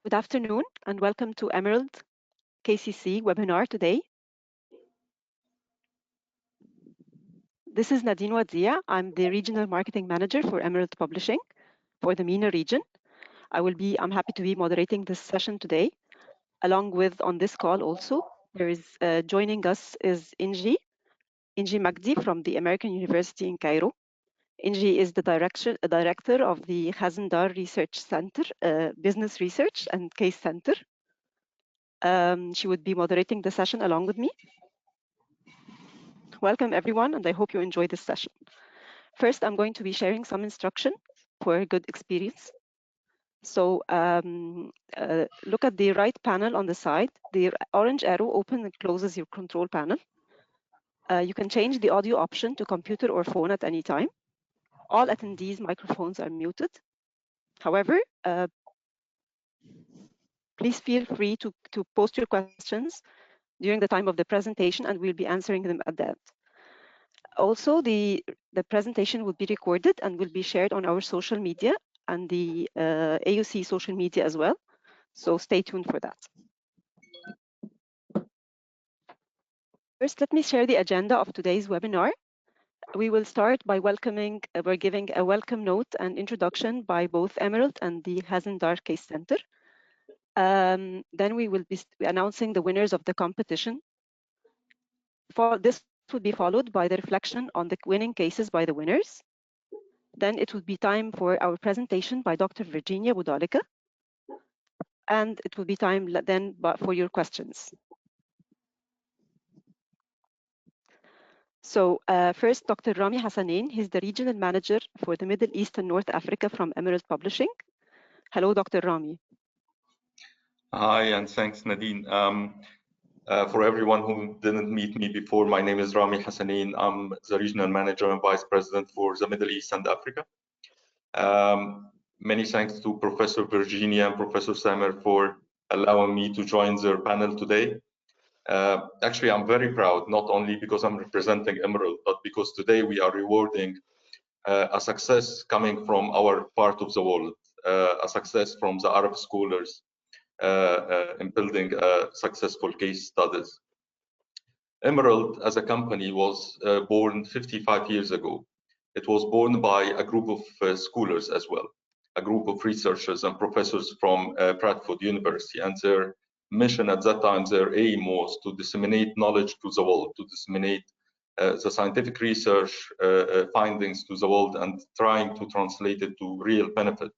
Good afternoon and welcome to Emerald KCC webinar today. This is Nadine Wadia. I'm the Regional Marketing Manager for Emerald Publishing for the MENA region. I'm happy to be moderating this session today. Along with on this call also, there is joining us is Inji Magdi from the American University in Cairo. Inji is the director of the El-Khazindar Research Center, Business Research and Case Center. She would be moderating the session along with me. Welcome everyone, and I hope you enjoy this session. First, I'm going to be sharing some instruction for a good experience. So look at the right panel on the side. The orange arrow opens and closes your control panel. You can change the audio option to computer or phone at any time. All attendees' microphones are muted. However, please feel free to post your questions during the time of the presentation, and we'll be answering them at the end. Also, the presentation will be recorded and will be shared on our social media and the AUC social media as well. So stay tuned for that. First, let me share the agenda of today's webinar. We will start by we're giving a welcome note and introduction by both Emerald and the El-Khazindar Case Center. Then we will be announcing the winners of the competition. This will be followed by the reflection on the winning cases by the winners. Then it will be time for our presentation by Dr. Virginia Bodolica. And it will be time then for your questions. So first, Dr. Rami Hassanein, he's the Regional Manager for the Middle East and North Africa from Emerald Publishing. Hello, Dr. Rami. Hi, and thanks, Nadine. For everyone who didn't meet me before, my name is Rami Hassanein. I'm the Regional Manager and Vice President for the Middle East and Africa. Many thanks to Professor Virginia and Professor Samer for allowing me to join their panel today. Actually, I'm very proud, not only because I'm representing Emerald, but because today we are rewarding a success coming from our part of the world, a success from the Arab scholars in building successful case studies. Emerald as a company was born 55 years ago. It was born by a group of scholars as well, a group of researchers and professors from Bradford University, and their mission at that time, their aim was to disseminate knowledge to the world, to disseminate the scientific research findings to the world and trying to translate it to real benefit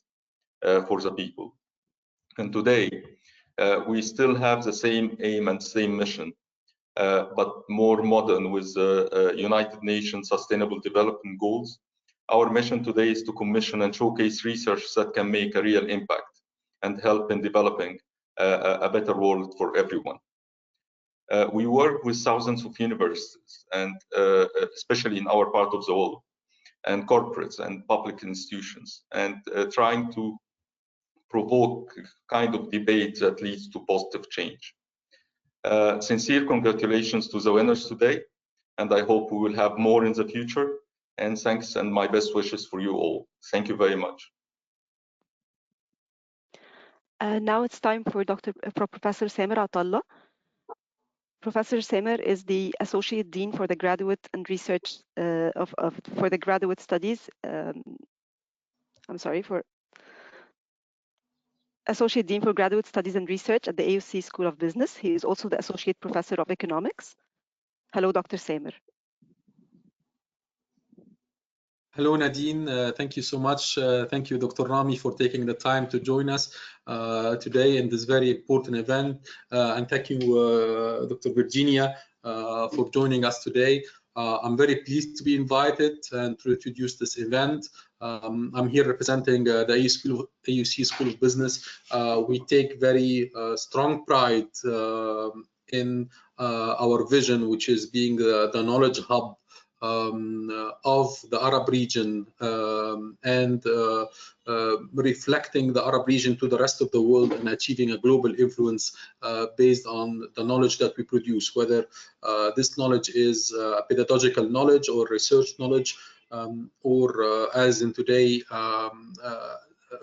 for the people. And today, we still have the same aim and same mission, but more modern with the United Nations Sustainable Development Goals. Our mission today is to commission and showcase research that can make a real impact and help in developing a better world for everyone. We work with thousands of universities, and especially in our part of the world, and corporates and public institutions, and trying to provoke kind of debate that leads to positive change. Sincere congratulations to the winners today, and I hope we will have more in the future. And thanks and my best wishes for you all. Thank you very much. Now it's time for Professor Samer Atallah. Professor Samer is the Associate Dean for the Graduate and Research for the Graduate Studies. Associate Dean for Graduate Studies and Research at the AUC School of Business. He is also the Associate Professor of Economics. Hello, Dr. Samer. Hello, Nadine. Thank you so much. Thank you, Dr. Rami, for taking the time to join us today in this very important event. And thank you, Dr. Virginia, for joining us today. I'm very pleased to be invited and to introduce this event. I'm here representing the AUC School of Business. We take very strong pride in our vision, which is being the knowledge hub of the Arab region and reflecting the Arab region to the rest of the world and achieving a global influence based on the knowledge that we produce, whether this knowledge is pedagogical knowledge or research knowledge, or as in today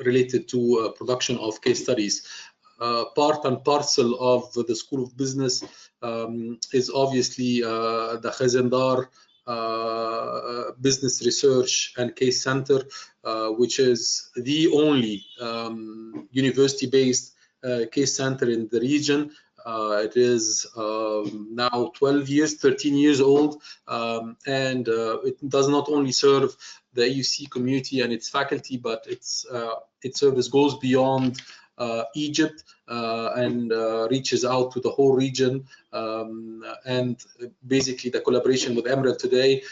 related to production of case studies. part and parcel of the School of Business is obviously the Khazindar Business Research and Case Center, which is the only university-based case center in the region. It is now 12 years, 13 years old, and it does not only serve the AUC community and its faculty, but its service goes beyond Egypt and reaches out to the whole region. And basically, the collaboration with Emerald today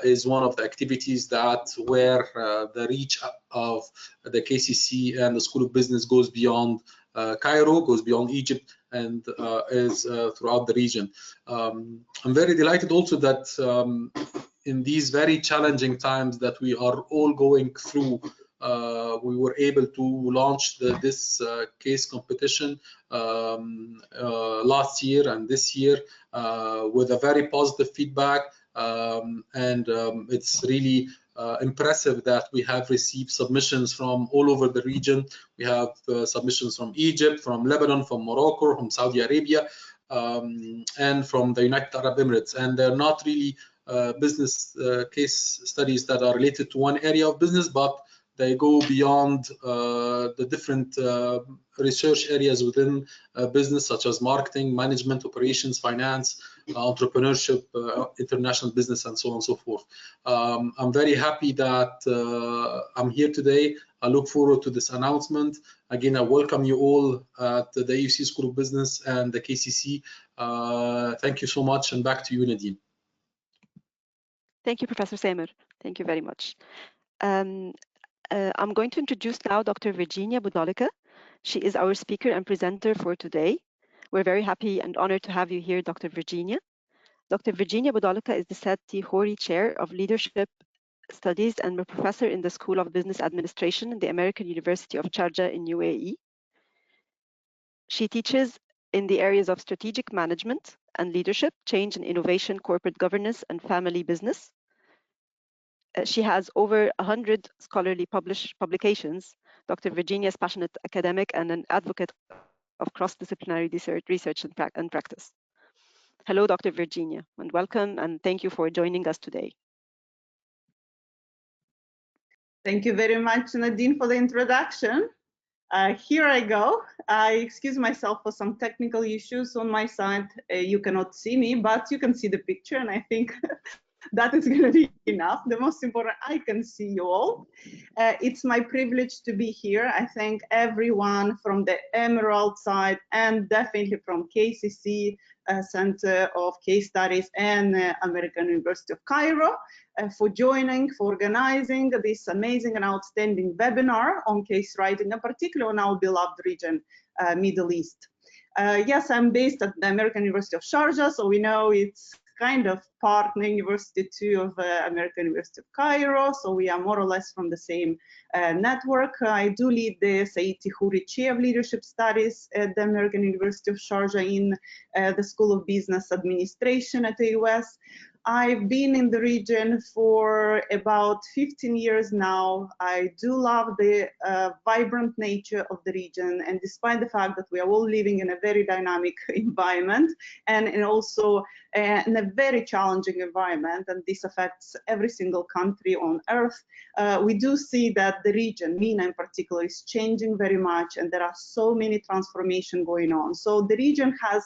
is one of the activities that where the reach of the KCC and the School of Business goes beyond Cairo, goes beyond Egypt, and is throughout the region. I'm very delighted also that in these very challenging times that we are all going through, we were able to launch this case competition last year and this year with a very positive feedback, and it's really impressive that we have received submissions from all over the region. We have submissions from Egypt, from Lebanon, from Morocco, from Saudi Arabia, and from the United Arab Emirates, and they're not really business case studies that are related to one area of business, but they go beyond the different research areas within business, such as marketing, management, operations, finance, entrepreneurship, international business, and so on and so forth. I'm very happy that I'm here today. I look forward to this announcement. Again, I welcome you all at the AUC School of Business and the KCC. Thank you so much, and back to you, Nadine. Thank you, Professor Samer. Thank you very much. I'm going to introduce now Dr. Virginia Bodolica. She is our speaker and presenter for today. We're very happy and honored to have you here, Dr. Virginia. Dr. Virginia Bodolica is the Seti Khoury Chair of Leadership Studies and a professor in the School of Business Administration in the American University of Sharjah in UAE. She teaches in the areas of strategic management and leadership, change and innovation, corporate governance, and family business. She has over 100 scholarly publications. Dr. Virginia is a passionate academic and an advocate of cross-disciplinary research and practice. Hello, Dr. Virginia, and welcome, and thank you for joining us today. Thank you very much, Nadine, for the introduction. Here I go. I excuse myself for some technical issues on my side. You cannot see me, but you can see the picture, and I think that is going to be enough. The most important, I can see you all. It's my privilege to be here. I thank everyone from the Emerald side and definitely from KCC, Center of Case Studies, and American University of Cairo for joining, for organizing this amazing and outstanding webinar on case writing, and particularly on our beloved region, Middle East. Yes, I'm based at the American University of Sharjah, so we know it's kind of partner university too of American University of Cairo, so we are more or less from the same network. I do lead the Seti Khoury Chair of Leadership Studies at the American University of Sharjah in the School of Business Administration at the US. I've been in the region for about 15 years now. I do love the vibrant nature of the region, and despite the fact that we are all living in a very dynamic environment and also in a very challenging environment, and this affects every single country on earth, we do see that the region, MENA in particular, is changing very much, and there are so many transformations going on. So the region has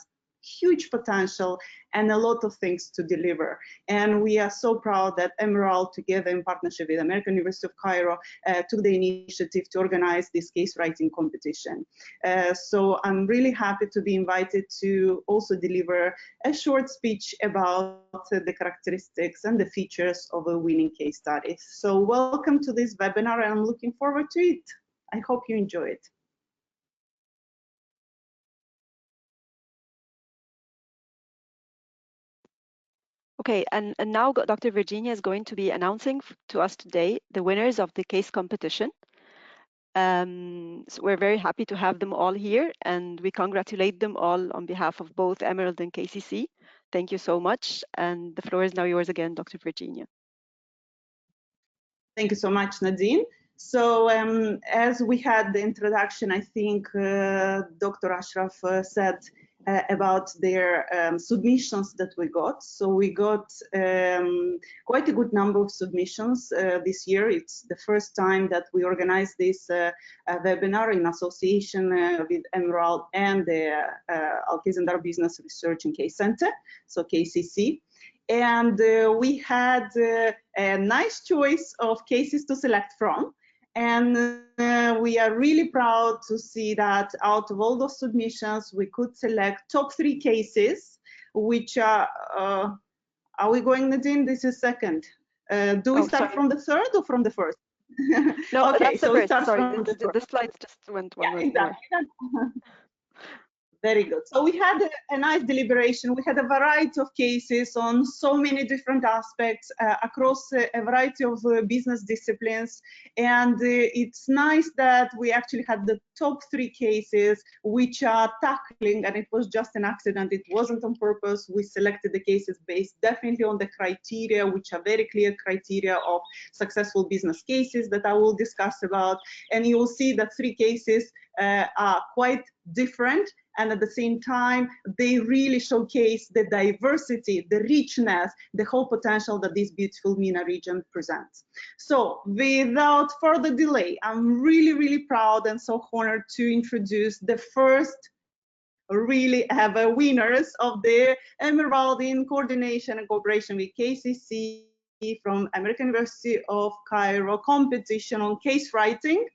huge potential and a lot of things to deliver. And we are so proud that Emerald, together in partnership with American University of Cairo, took the initiative to organize this case writing competition. So I'm really happy to be invited to also deliver a short speech about the characteristics and the features of a winning case study. So welcome to this webinar, and I'm looking forward to it. I hope you enjoy it. Okay, and now Dr. Virginia is going to be announcing to us today the winners of the case competition. So we're very happy to have them all here, and we congratulate them all on behalf of both Emerald and KCC. Thank you so much, and the floor is now yours again, Dr. Virginia. Thank you so much, Nadine. So as we had the introduction, I think Dr. Ashraf said about their submissions that we got. So we got quite a good number of submissions this year. It's the first time that we organized this webinar in association with Emerald and the El-Khazindar Business Research and Case Center, so KCC. And we had a nice choice of cases to select from. And we are really proud to see that out of all those submissions, we could select top 3 cases, which are we going, Nadine? This is second. Do we start from the third or from the first? No, okay, that's the so first. we start Sorry, from the slides just went one way more. Very good. So we had a nice deliberation. We had a variety of cases on so many different aspects across a variety of business disciplines. And it's nice that we actually had the top 3 cases which are tackling, and it was just an accident. It wasn't on purpose. We selected the cases based definitely on the criteria, which are very clear criteria of successful business cases that I will discuss about. And you will see that 3 cases are quite different, and at the same time they really showcase the diversity, the richness, the whole potential that this beautiful MENA region presents. So without further delay, I'm really proud and so honored to introduce the first really ever winners of the Emerald in coordination and cooperation with KCC from American University of Cairo competition on case writing.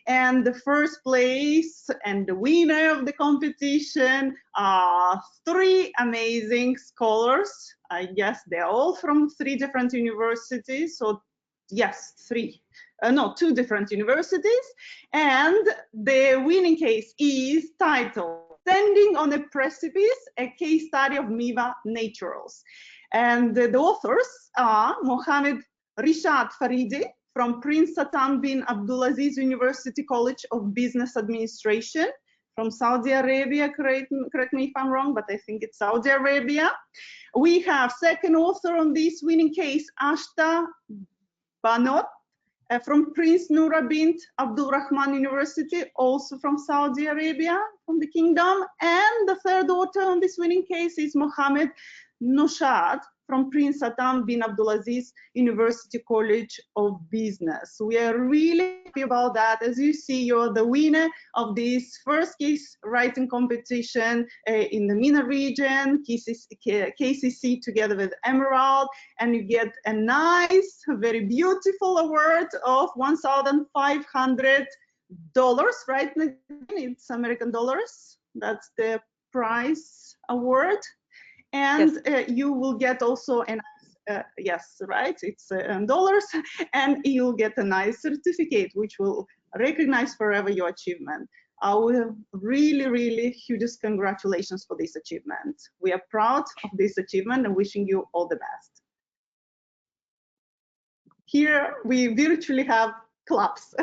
And the first place and the winner of the competition are 3 amazing scholars. I guess they're all from 3 different universities. So yes, 2 different universities. And the winning case is titled Standing on a Precipice, a Case Study of MIVA Naturals. And the authors are Mohammed Rishad Faridi from Prince Sultan bin Abdulaziz University College of Business Administration from Saudi Arabia. Correct me if I'm wrong, but I think it's Saudi Arabia. We have second author on this winning case, Ashta Banot from Prince Noura bint Abdul Rahman University, also from Saudi Arabia, from the kingdom. And the third author on this winning case is Mohammed Noshad from Prince Sultan bin Abdulaziz University College of Business. We are really happy about that. As you see, you're the winner of this first case writing competition in the MENA region, KCC together with Emerald, and you get a nice, very beautiful award of $1,500, right? It's American dollars. That's the prize award. And yes. You will get also a nice, yes, right, it's dollars, and you'll get a nice certificate which will recognize forever your achievement. Our really hugest congratulations for this achievement. We are proud of this achievement and wishing you all the best. Here we virtually have claps.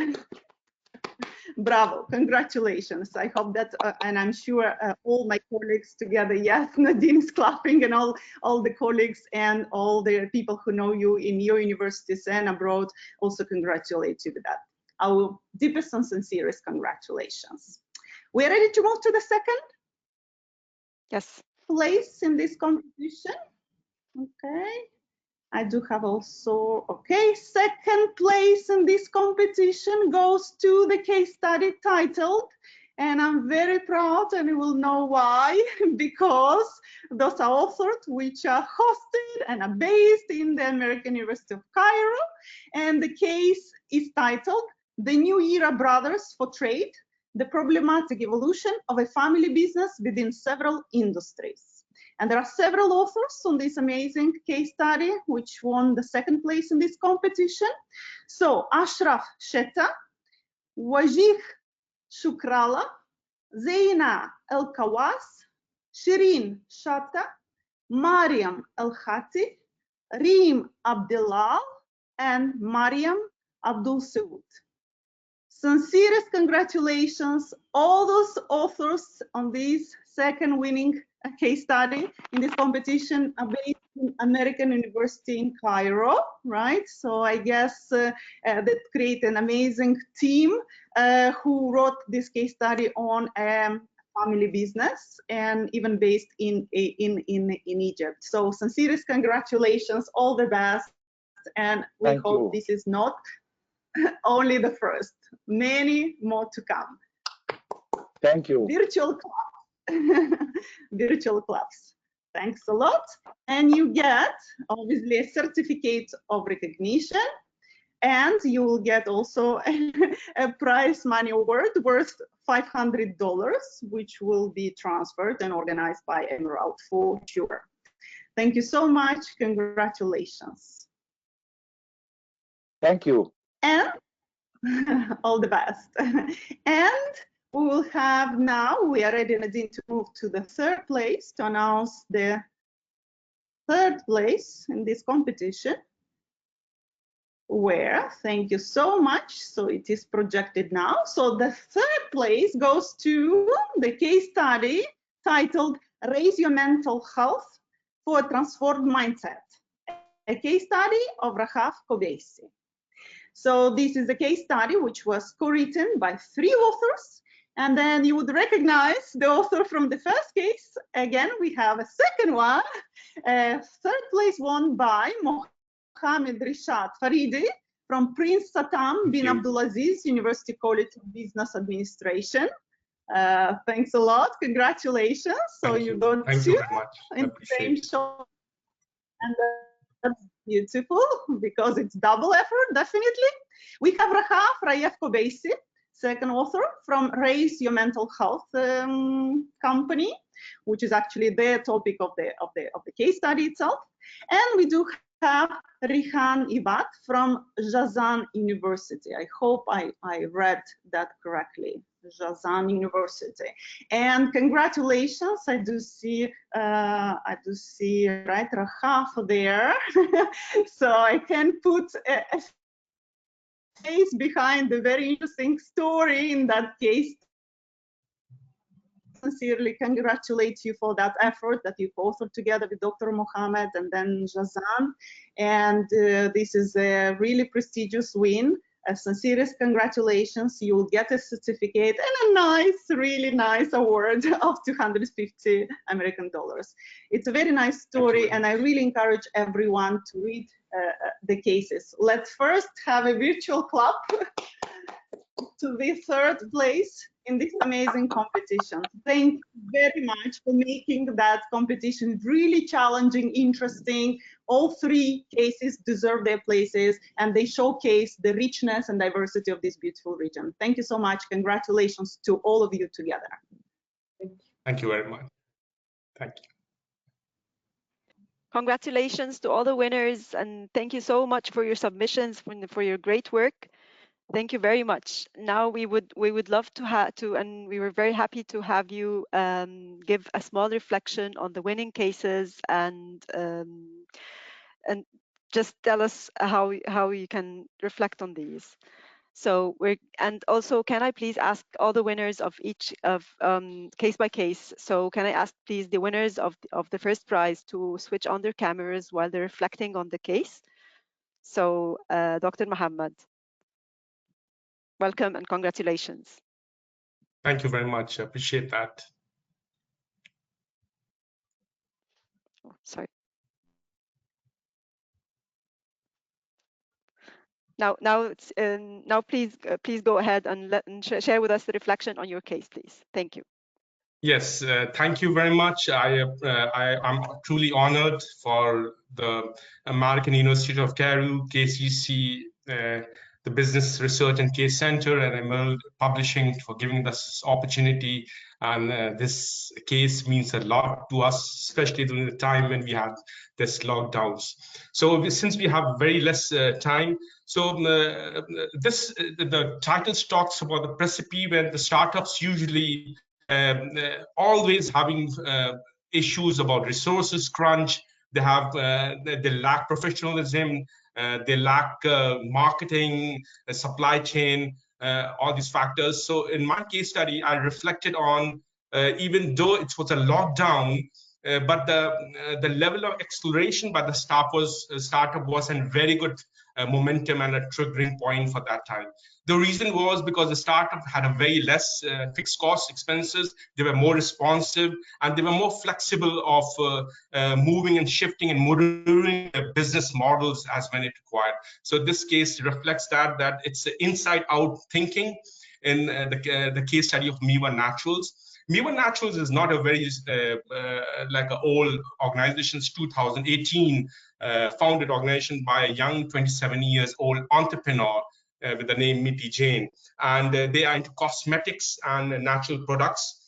Bravo, congratulations. I hope that, and I'm sure all my colleagues together, yes, Nadine is clapping, and all the colleagues and all the people who know you in your universities and abroad also congratulate you with that. Our deepest and sincerest congratulations. We're ready to move to the second place in this competition. Okay. I do have also, okay, second place in this competition goes to the case study titled, and I'm very proud, and you will know why, because those are authors which are hosted and are based in the American University of Cairo, and the case is titled The New Era Brothers for Trade, the Problematic Evolution of a Family Business Within Several Industries. And there are several authors on this amazing case study, which won the second place in this competition. So Ashraf Shetta, Wajih Shukrala, Zeina El-Kawas, Shirin Shatta, Mariam El-Khati, Reem Abdelal, and Mariam Abdul Saud. Sincerest congratulations, all those authors on this second winning case study in this competition based in American University in Cairo, right? So I guess that create an amazing team who wrote this case study on family business and even based in Egypt. So sincerest congratulations, all the best, and we hope this is not only the first, many more to come. Thank you. Virtual club. Virtual clubs. Thanks a lot. And you get obviously a certificate of recognition, and you will get also a prize money award worth $500, which will be transferred and organized by Emerald for sure. Thank you so much. Congratulations. Thank you. And all the best. And we will have now, we are ready, Nadine, to move to the third place to announce the third place in this competition, where, thank you so much. So it is projected now. So the third place goes to the case study titled Raise Your Mental Health for a Transformed Mindset, a case study of Rahaf Kobeissi. So this is a case study which was co-written by 3 authors, and then you would recognize the author from the first case. Again, we have a second one, third place won by Mohammed Rishad Faridi from Prince Satam bin Abdulaziz University College of Business Administration. Thanks a lot, congratulations. So you got Thank you very much. in the same show, and that's beautiful because it's double effort, definitely. We have Rahaf Kobeissi, second author from Raise Your Mental Health company, which is actually the topic of the case study itself. And we do have Rihan Ibat from Jazan University. I hope I read that correctly. Jazan University. And congratulations, I do see right Rahaf there. So I can put a face behind the very interesting story in that case. Sincerely congratulate you for that effort that you authored together with Dr. Mohammed and then Jazan. And this is a really prestigious win. Sincerest congratulations. You will get a certificate and a nice, really nice award of $250 American. It's a very nice story, and I really encourage everyone to read the cases. Let's first have a virtual clap to the third place in this amazing competition. Thank you very much for making that competition really challenging, interesting. All 3 cases deserve their places, and they showcase the richness and diversity of this beautiful region. Thank you so much. Congratulations to all of you together. Thank you very much. Thank you. Congratulations to all the winners, and thank you so much for your submissions, for your great work. Thank you very much. Now we would love to and we were very happy to have you give a small reflection on the winning cases and just tell us how you can reflect on these. So and also, can I please ask all the winners of each of case by case? So can I ask please the winners of the first prize to switch on their cameras while they're reflecting on the case? So Dr. Mohammed. Welcome and congratulations. Thank you very much. I appreciate that. Oh, sorry. Now please go ahead and share with us the reflection on your case, please. Thank you. Yes, thank you very much. I'm truly honored for the American University of Khoury, KCC, the Business Research and Case Center, and Emerald Publishing for giving us this opportunity. And this case means a lot to us, especially during the time when we had this lockdowns. So since we have very less time, so the title talks about the precipice when the startups usually always having issues about resources crunch. They have they lack professionalism, they lack marketing, supply chain, all these factors. So in my case study, I reflected on even though it was a lockdown, but the level of exploration by the startup was in very good momentum and a triggering point for that time. The reason was because the startup had a very less fixed cost expenses. They were more responsive and they were more flexible of moving and shifting and maneuvering their business models as when it required. So this case reflects that it's inside out thinking in the case study of Miwa Naturals. Miwa Naturals is not a very like an old organization. It's 2018 founded organization by a young 27 years old entrepreneur with the name Miti Jain, and they are into cosmetics and natural products.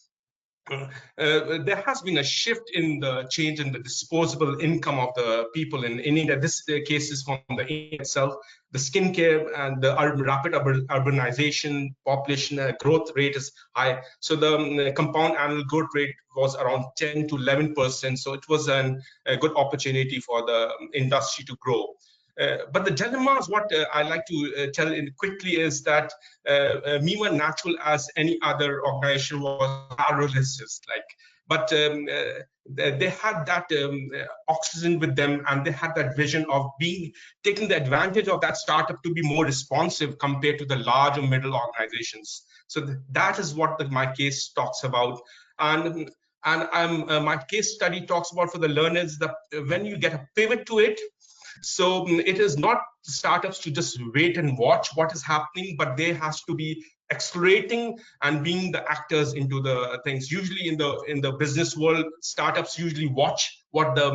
There has been a shift in the change in the disposable income of the people in India. This case is from the India itself. The skincare and the rapid urbanization, population growth rate is high. So the compound annual growth rate was around 10 to 11%. So it was a good opportunity for the industry to grow. But the dilemmas, what I like to tell quickly is that Miwa Natural, as any other organization, was paralysis, but they had that oxygen with them, and they had that vision of taking the advantage of that startup to be more responsive compared to the large or middle organizations. So that is what my case talks about. And my case study talks about for the learners that when you get a pivot to it, so it is not startups to just wait and watch what is happening, but they has to be accelerating and being the actors into the things. Usually in the business world, startups usually watch what the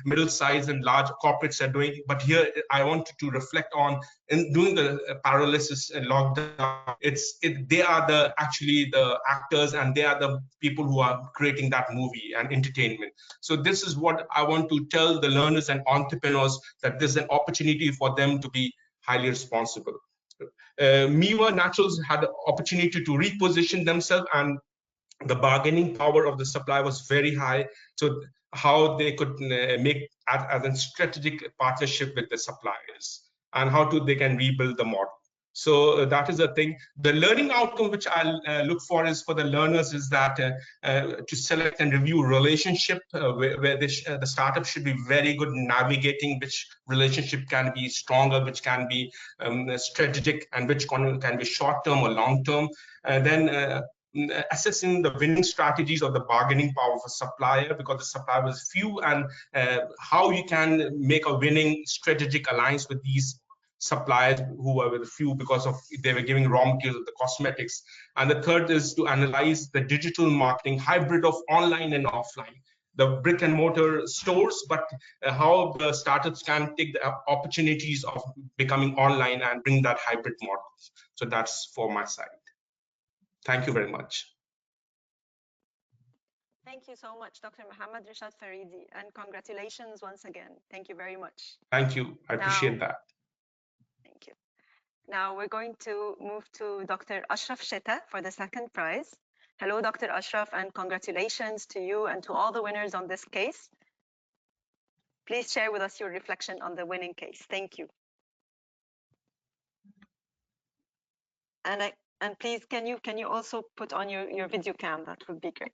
middle size and large corporates are doing. But here I wanted to reflect on in doing the paralysis and lockdown. They are actually the actors, and they are the people who are creating that movie and entertainment. So this is what I want to tell the learners and entrepreneurs, that there's an opportunity for them to be highly responsible. Miwa Naturals had the opportunity to reposition themselves, and the bargaining power of the supplier was very high. So how they could make as a strategic partnership with the suppliers, and how they can rebuild the model. So that is a thing. The learning outcome which I look for is for the learners is that to select and review relationship where the startup should be very good in navigating which relationship can be stronger, which can be strategic, and which can be short-term or long-term. Then assessing the winning strategies of the bargaining power of a supplier, because the supplier was few, and how you can make a winning strategic alliance with these suppliers who were with few because of they were giving raw materials, the cosmetics. And the third is to analyze the digital marketing hybrid of online and offline, the brick and mortar stores, but how the startups can take the opportunities of becoming online and bring that hybrid model. So that's for my side. Thank you very much. Thank you so much, Dr. Mohammed Rishad Faridi, and congratulations once again. Thank you very much. Thank you. I appreciate that. Thank you. Now we're going to move to Dr. Ashraf Sheta for the second prize. Hello, Dr. Ashraf, and congratulations to you and to all the winners on this case. Please share with us your reflection on the winning case. Thank you. And please, can you also put on your video cam? That would be great.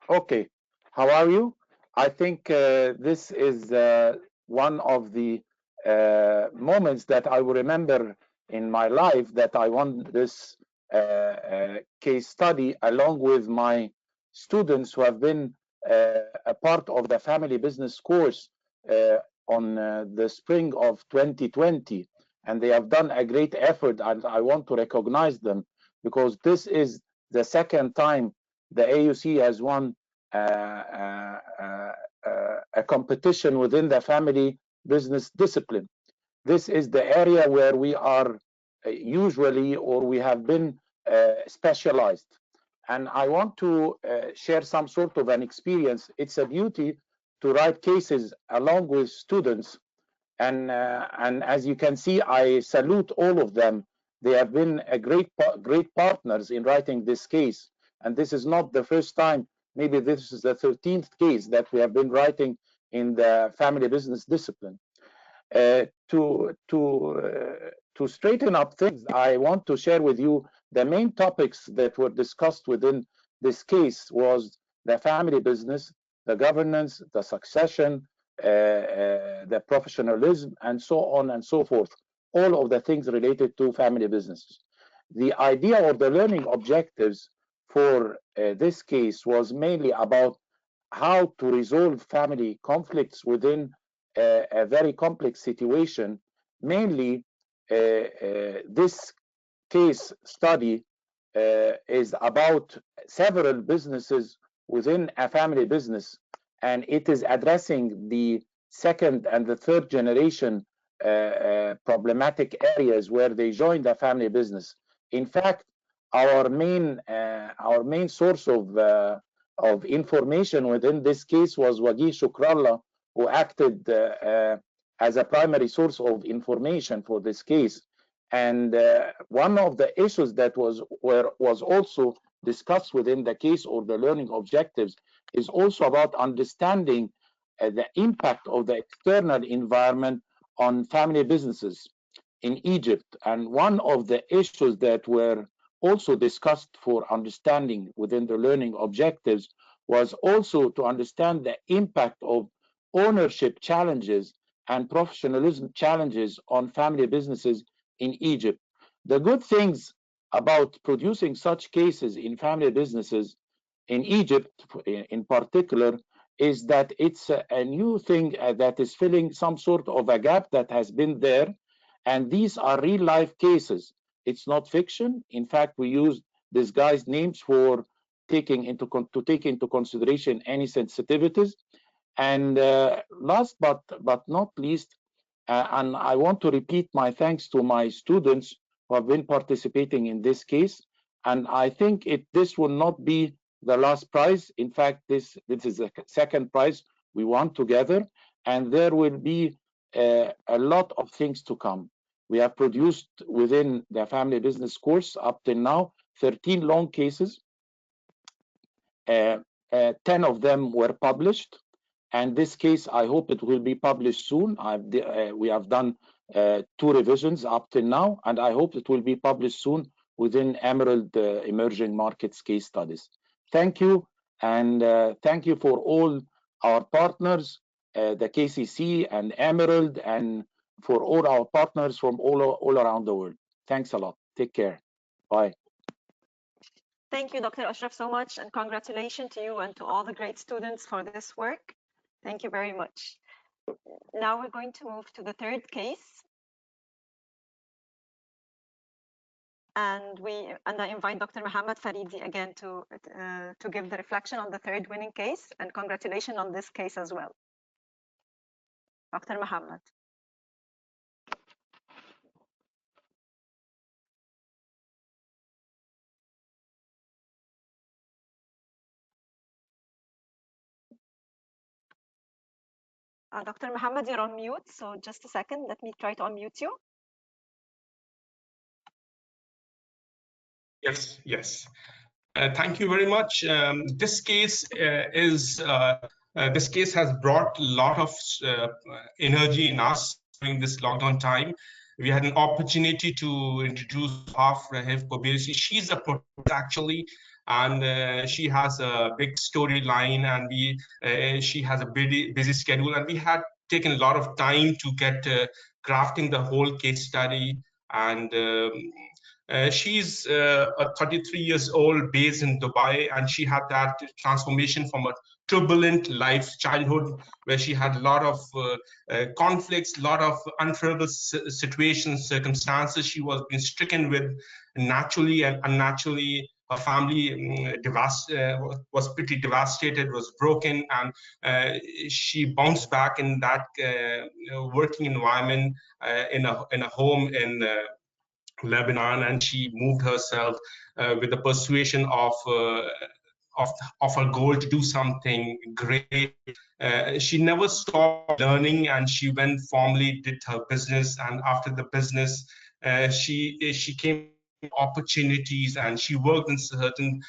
Okay, how are you? I think this is one of the moments that I will remember in my life, that I won this case study along with my students who have been a part of the family business course on the spring of 2020, and they have done a great effort, and I want to recognize them, because this is the second time the AUC has won a competition within the family business discipline. This is the area where we are usually, or we have been specialized. And I want to share some sort of an experience. It's a beauty to write cases along with students. And as you can see, I salute all of them. They have been a great partners in writing this case. And this is not the first time. Maybe this is the 13th case that we have been writing in the family business discipline. To straighten up things, I want to share with you the main topics that were discussed within this case was the family business, the governance, the succession, the professionalism, and so on and so forth. All of the things related to family businesses. The idea or the learning objectives for this case was mainly about how to resolve family conflicts within a very complex situation. Mainly, this case study is about several businesses within a family business, and it is addressing the second and the third generation problematic areas where they join the family business. In fact, our main source of information within this case was Wagi Shukrallah, who acted as a primary source of information for this case. And one of the issues that was also discussed within the case or the learning objectives is also about understanding the impact of the external environment on family businesses in Egypt. And one of the issues that were also discussed for understanding within the learning objectives was also to understand the impact of ownership challenges and professionalism challenges on family businesses in Egypt. The good things about producing such cases in family businesses in Egypt in particular is that it's a new thing that is filling some sort of a gap that has been there, and these are real life cases. It's not fiction. In fact, we use these guys' names for taking into consideration any sensitivities. And last but not least, and I want to repeat my thanks to my students who have been participating in this case. And I think this will not be the last prize. In fact, this is the second prize we won together, and there will be a lot of things to come. We have produced within the family business course up till now 13 long cases. 10 of them were published, and this case I hope it will be published soon. We have done 2 revisions up till now, and I hope it will be published soon within Emerald Emerging Markets case studies. Thank you, and thank you for all our partners, the KCC and Emerald, and for all our partners from all around the world. Thanks a lot. Take care. Bye. Thank you, Dr. Ashraf, so much, and congratulations to you and to all the great students for this work. Thank you very much. Now we're going to move to the third case. And I invite Dr. Mohammed Faridi again to give the reflection on the third winning case, and congratulations on this case as well. Dr. Mohammed. Dr. Mohammed, you're on mute, so just a second. Let me try to unmute you. Yes, yes. Thank you very much. This case has brought a lot of energy in us during this lockdown time. We had an opportunity to introduce Rahif Kobirsi. She's a protest actually, and she has a big storyline, and she has a busy schedule, and we had taken a lot of time to get crafting the whole case study. And she's 33 years old, based in Dubai, and she had that transformation from a turbulent childhood, where she had a lot of conflicts, a lot of unfavorable situations, circumstances she was being stricken with, naturally and unnaturally. Her family was pretty devastated, was broken, and she bounced back in that working environment in a home in Lebanon, and she moved herself with the persuasion of her goal to do something great. She never stopped learning, and she went formally did her business. And after the business, she came opportunities, and she worked in certain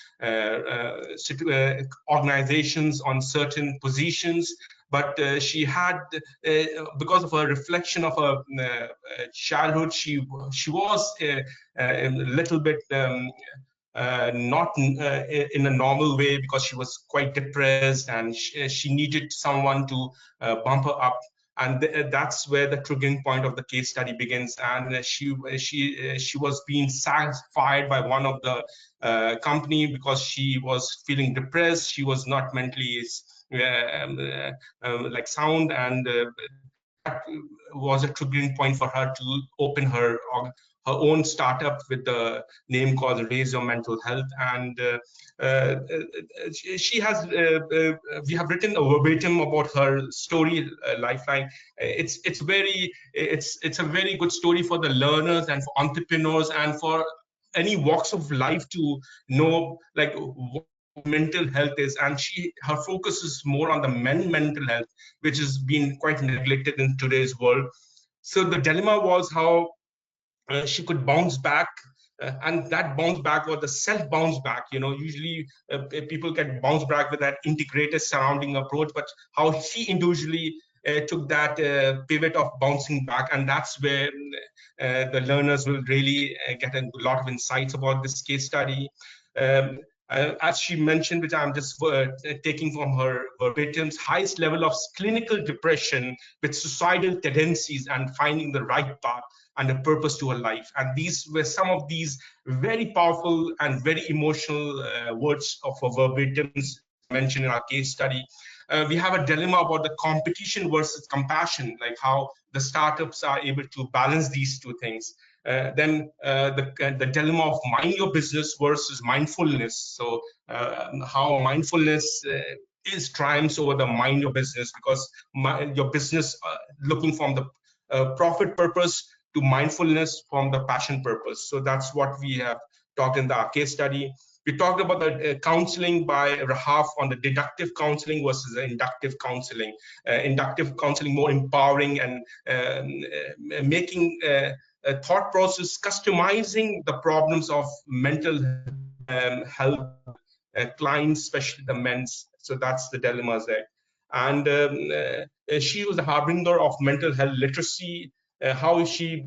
organizations on certain positions. But she had, because of her reflection of her childhood, she was a little bit not in a normal way, because she was quite depressed, and she needed someone to bump her up. And that's where the triggering point of the case study begins. And she was being fired by one of the company because she was feeling depressed. She was not mentally like sound, and that was a triggering point for her to open her own startup with the name called Raise Your Mental Health. And she has, we have written a verbatim about her story, lifeline. It's a very good story for the learners and for entrepreneurs and for any walks of life to know like what mental health is. And her focus is more on the mental health, which has been quite neglected in today's world. So the dilemma was how she could bounce back, and that bounce back was the self bounce back. Usually people can bounce back with that integrated surrounding approach, but how she individually took that pivot of bouncing back. And that's where the learners will really get a lot of insights about this case study. As she mentioned, which I'm just taking from her verbatims, highest level of clinical depression with suicidal tendencies and finding the right path and a purpose to her life. And these were some of these very powerful and very emotional words of her verbatims mentioned in our case study. We have a dilemma about the competition versus compassion, like how the startups are able to balance these two things. Then the dilemma of mind your business versus mindfulness. So how mindfulness is triumphs over the mind your business, because your business looking from the profit purpose to mindfulness from the passion purpose. So that's what we have talked in the case study. We talked about the counseling by Rahaf on the deductive counseling versus the inductive counseling. Inductive counseling more empowering and making a thought process, customizing the problems of mental health clients, especially the men's. So that's the dilemmas there. And she was the harbinger of mental health literacy. How she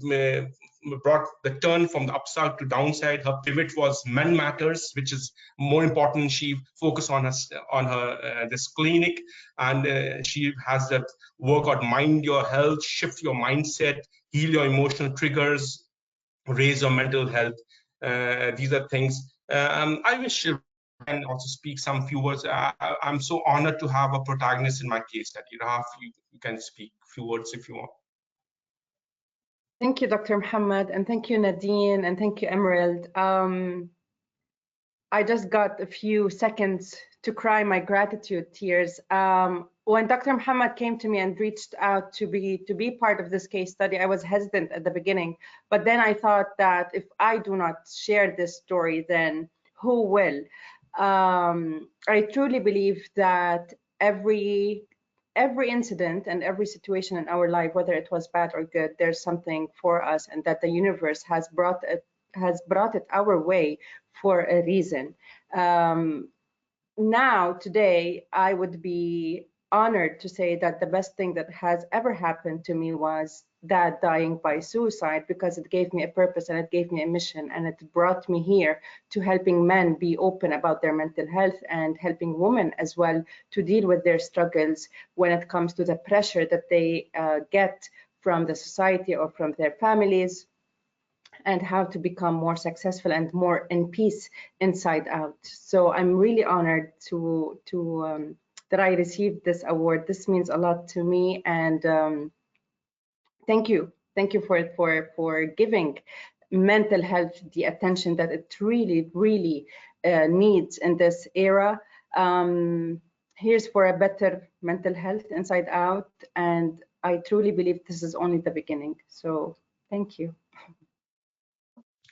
brought the turn from the upside to downside. Her pivot was men matters, which is more important. She focused on her this clinic, and she has that work on mind your health, shift your mindset, heal your emotional triggers, raise your mental health. These are things. I wish I can also speak some few words. I'm so honored to have a protagonist in my case study. Rahaf, you can speak a few words if you want. Thank you, Dr. Muhammad, and thank you, Nadine, and thank you, Emerald. I just got a few seconds to cry my gratitude tears. When Dr. Muhammad came to me and reached out to be part of this case study, I was hesitant at the beginning, but then I thought that if I do not share this story, then who will? I truly believe that every incident and every situation in our life, whether it was bad or good, there's something for us, and that the universe has brought it our way for a reason. Now, today, I would be honored to say that the best thing that has ever happened to me was Dad dying by suicide, because it gave me a purpose and it gave me a mission, and it brought me here to helping men be open about their mental health and helping women as well to deal with their struggles when it comes to the pressure that they get from the society or from their families, and how to become more successful and more in peace inside out. So I'm really honored to that I received this award. This means a lot to me, and thank you for giving mental health the attention that it really needs in this era. Here's for a better mental health inside out, and I truly believe this is only the beginning. So thank you.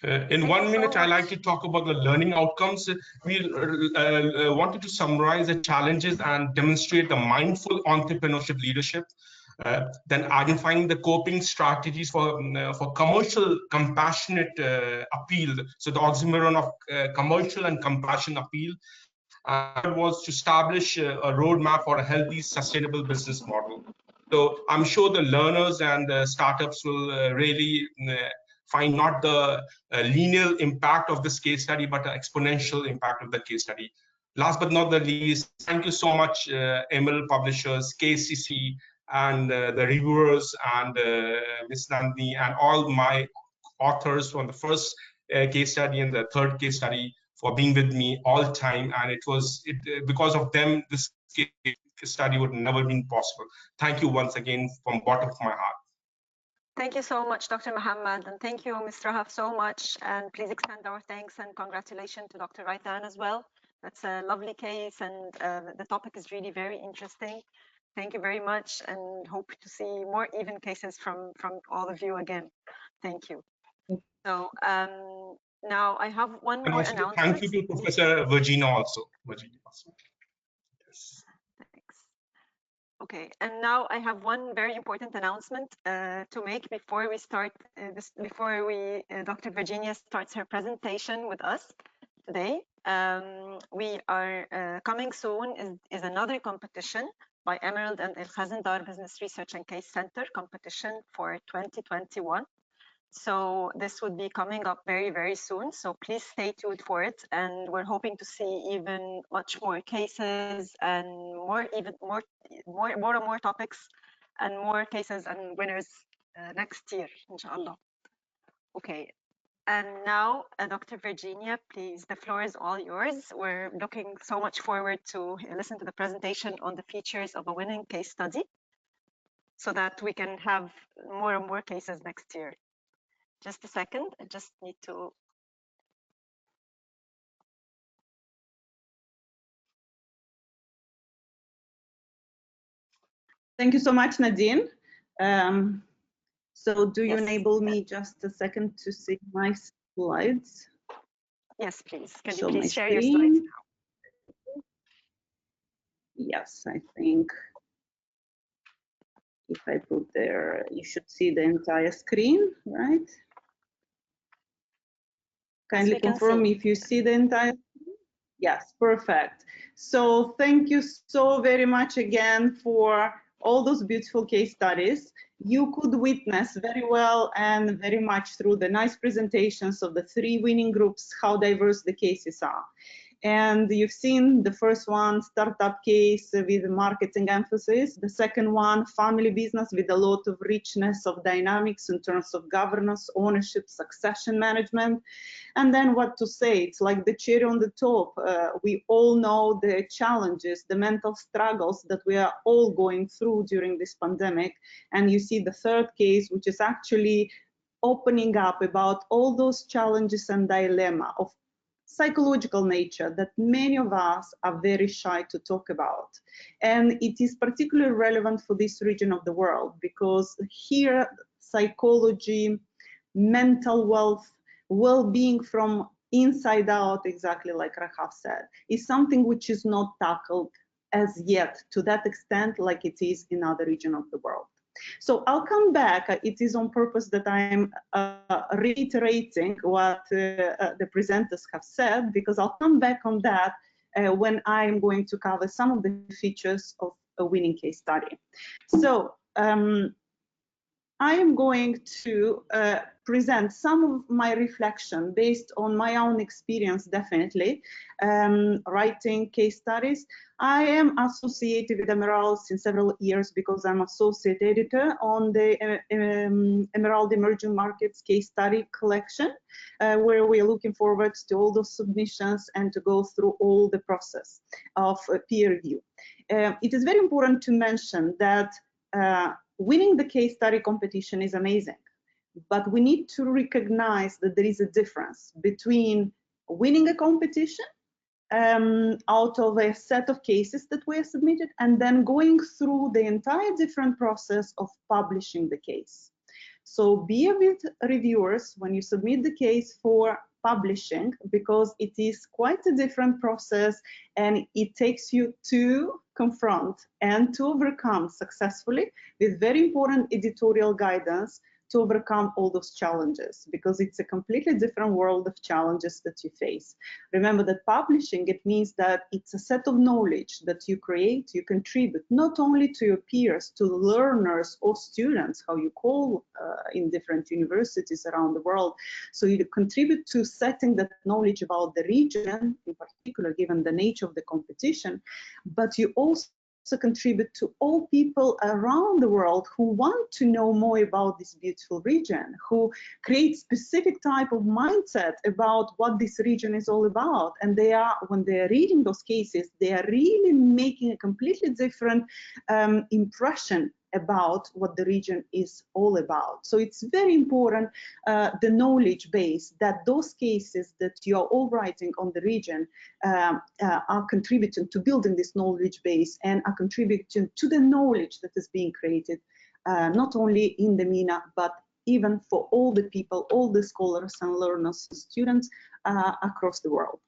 In 1 minute, I'd like to talk about the learning outcomes. We wanted to summarize the challenges and demonstrate the mindful entrepreneurship leadership. Then identifying the coping strategies for commercial compassionate appeal. So the oxymoron of commercial and compassion appeal was to establish a roadmap for a healthy, sustainable business model. So I'm sure the learners and the startups will really find not the linear impact of this case study, but the exponential impact of the case study. Last but not the least, thank you so much, Emerald Publishers, KCC, and the reviewers, and Ms. Nandini, and all my authors from the first case study and the third case study for being with me all the time. And it was because of them, this case study would never been possible. Thank you once again from the bottom of my heart. Thank you so much, Dr. Mohammed, and thank you, Mr. Rahaf, so much. And please extend our thanks and congratulations to Dr. Raitan as well. That's a lovely case, and the topic is really very interesting. Thank you very much, and hope to see more even cases from all of you again. Thank you. So now I have one more announcement. Thank you to Professor Virginia also. Yes. Thanks. Okay, and now I have one very important announcement to make before we start Dr. Virginia starts her presentation with us today. We are coming soon is another competition by Emerald and El-Khazindar Business Research and Case Center competition for 2021. So this would be coming up very, very soon. So please stay tuned for it. And we're hoping to see even much more cases and more topics and more cases and winners next year, inshallah. Okay. And now, Dr. Virginia, please, the floor is all yours. We're looking so much forward to listen to the presentation on the features of a winning case study so that we can have more and more cases next year. Just a second, I just need to. Thank you so much, Nadine. So do you Yes. enable me just a second to see my slides? Yes, please. Can Show you my please share your screen. slides now? Yes, I think if I put there, you should see the entire screen, right? Kindly confirm if you see the entire screen. Yes, perfect. So thank you so very much again for all those beautiful case studies. You could witness very well and very much through the nice presentations of the three winning groups how diverse the cases are. And you've seen the first one, startup case with marketing emphasis. The second one, family business with a lot of richness of dynamics in terms of governance, ownership, succession management. And then what to say, it's like the cherry on the top. We all know the challenges, the mental struggles that we are all going through during this pandemic. And you see the third case, which is actually opening up about all those challenges and dilemma of psychological nature that many of us are very shy to talk about. And it is particularly relevant for this region of the world because here psychology, mental wealth, well-being from inside out, exactly like Rahaf said, is something which is not tackled as yet to that extent like it is in other regions of the world. So I'll come back. It is on purpose that I'm reiterating what the presenters have said, because I'll come back on that when I'm going to cover some of the features of a winning case study. So I am going to present some of my reflection based on my own experience, definitely, writing case studies. I am associated with Emerald since several years because I'm associate editor on the Emerald Emerging Markets case study collection, where we're looking forward to all those submissions and to go through all the process of peer review. It is very important to mention that winning the case study competition is amazing, but we need to recognize that there is a difference between winning a competition out of a set of cases that were submitted and then going through the entire different process of publishing the case. So be with reviewers when you submit the case for publishing, because it is quite a different process, and it takes you to confront and to overcome successfully, with very important editorial guidance, to overcome all those challenges, because it's a completely different world of challenges that you face. Remember that publishing, it means that it's a set of knowledge that you create, you contribute, not only to your peers, to learners or students, how you call in different universities around the world. So you contribute to setting that knowledge about the region, in particular, given the nature of the competition, but you also contribute to all people around the world who want to know more about this beautiful region, who create specific type of mindset about what this region is all about. And they are, when they are reading those cases, they are really making a completely different impression about what the region is all about. So it's very important, the knowledge base, that those cases that you are all writing on the region are contributing to building this knowledge base, and are contributing to the knowledge that is being created, not only in the MENA, but even for all the people, all the scholars and learners, students across the world.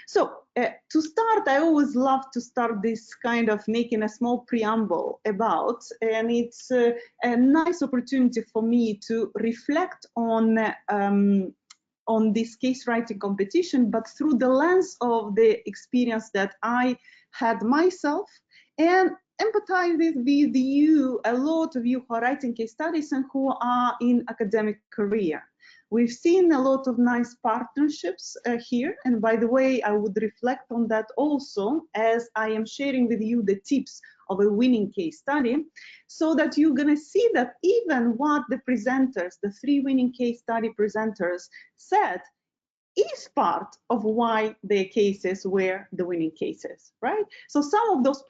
So to start, I always love to start this kind of making a small preamble about, and it's a nice opportunity for me to reflect on this case writing competition, but through the lens of the experience that I had myself, and empathize with you, a lot of you who are writing case studies and who are in academic career. We've seen a lot of nice partnerships here, and by the way, I would reflect on that also as I am sharing with you the tips of a winning case study, so that you're gonna see that even what the presenters, the 3 winning case study presenters said, is part of why their cases were the winning cases, right? So some of those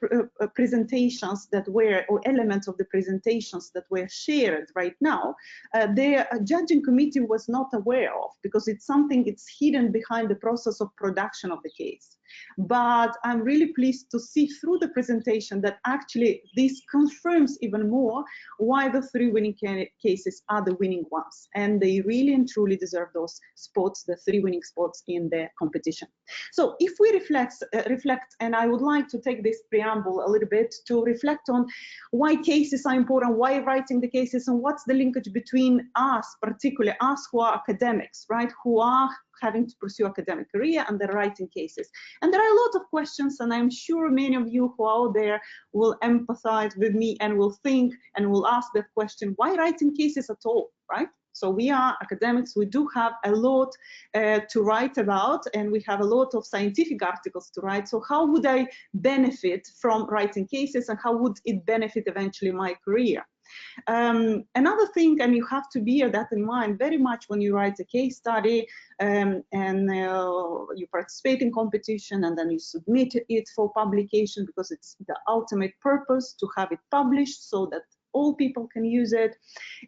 presentations that were, or elements of the presentations that were shared right now, the judging committee was not aware of, because it's something it's hidden behind the process of production of the case. But I'm really pleased to see through the presentation that actually this confirms even more why the 3 winning cases are the winning ones, and they really and truly deserve those spots, the 3 winning spots in the competition. So if we reflect, and I would like to take this preamble a little bit to reflect on why cases are important, why writing the cases, and what's the linkage between us, particularly us who are academics, right, who are having to pursue academic career and they're writing cases. And there are a lot of questions, and I'm sure many of you who are out there will empathize with me and will think and will ask that question, why writing cases at all, right? So we are academics, we do have a lot to write about, and we have a lot of scientific articles to write. So how would I benefit from writing cases, and how would it benefit eventually my career? Another thing, and you have to bear that in mind very much when you write a case study, and you participate in competition, and then you submit it for publication, because it's the ultimate purpose to have it published so that all people can use it.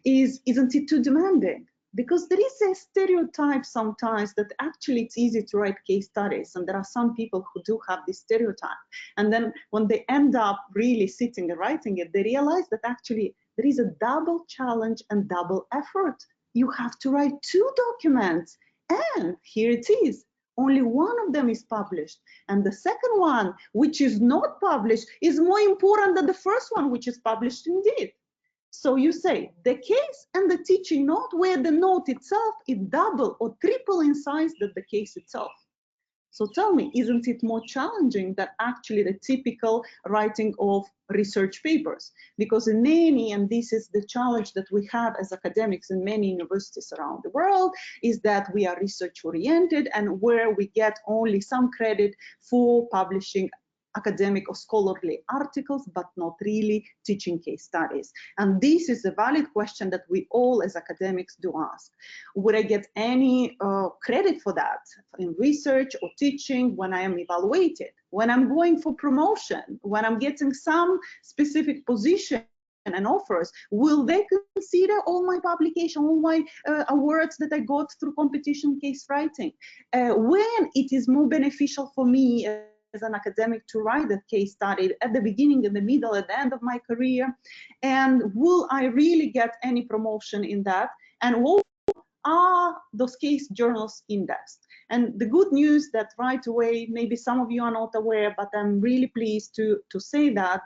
Isn't it too demanding? Because there is a stereotype sometimes that actually it's easy to write case studies, and there are some people who do have this stereotype. And then when they end up really sitting and writing it, they realize that actually there is a double challenge and double effort. You have to write 2 documents, and here it is. Only one of them is published. And the second one, which is not published, is more important than the first one, which is published indeed. So you say the case and the teaching note, where the note itself is double or triple in size than the case itself. So tell me, isn't it more challenging than actually the typical writing of research papers? Because in many, and this is the challenge that we have as academics in many universities around the world, is that we are research oriented, and where we get only some credit for publishing academic or scholarly articles, but not really teaching case studies. And this is a valid question that we all as academics do ask. Would I get any credit for that in research or teaching when I am evaluated, when I'm going for promotion, when I'm getting some specific position and offers? Will they consider all my publication, all my awards that I got through competition case writing? When it is more beneficial for me as an academic to write a case study at the beginning, in the middle, at the end of my career? And will I really get any promotion in that? And what are those case journals indexed? And the good news that right away, maybe some of you are not aware, but I'm really pleased to say that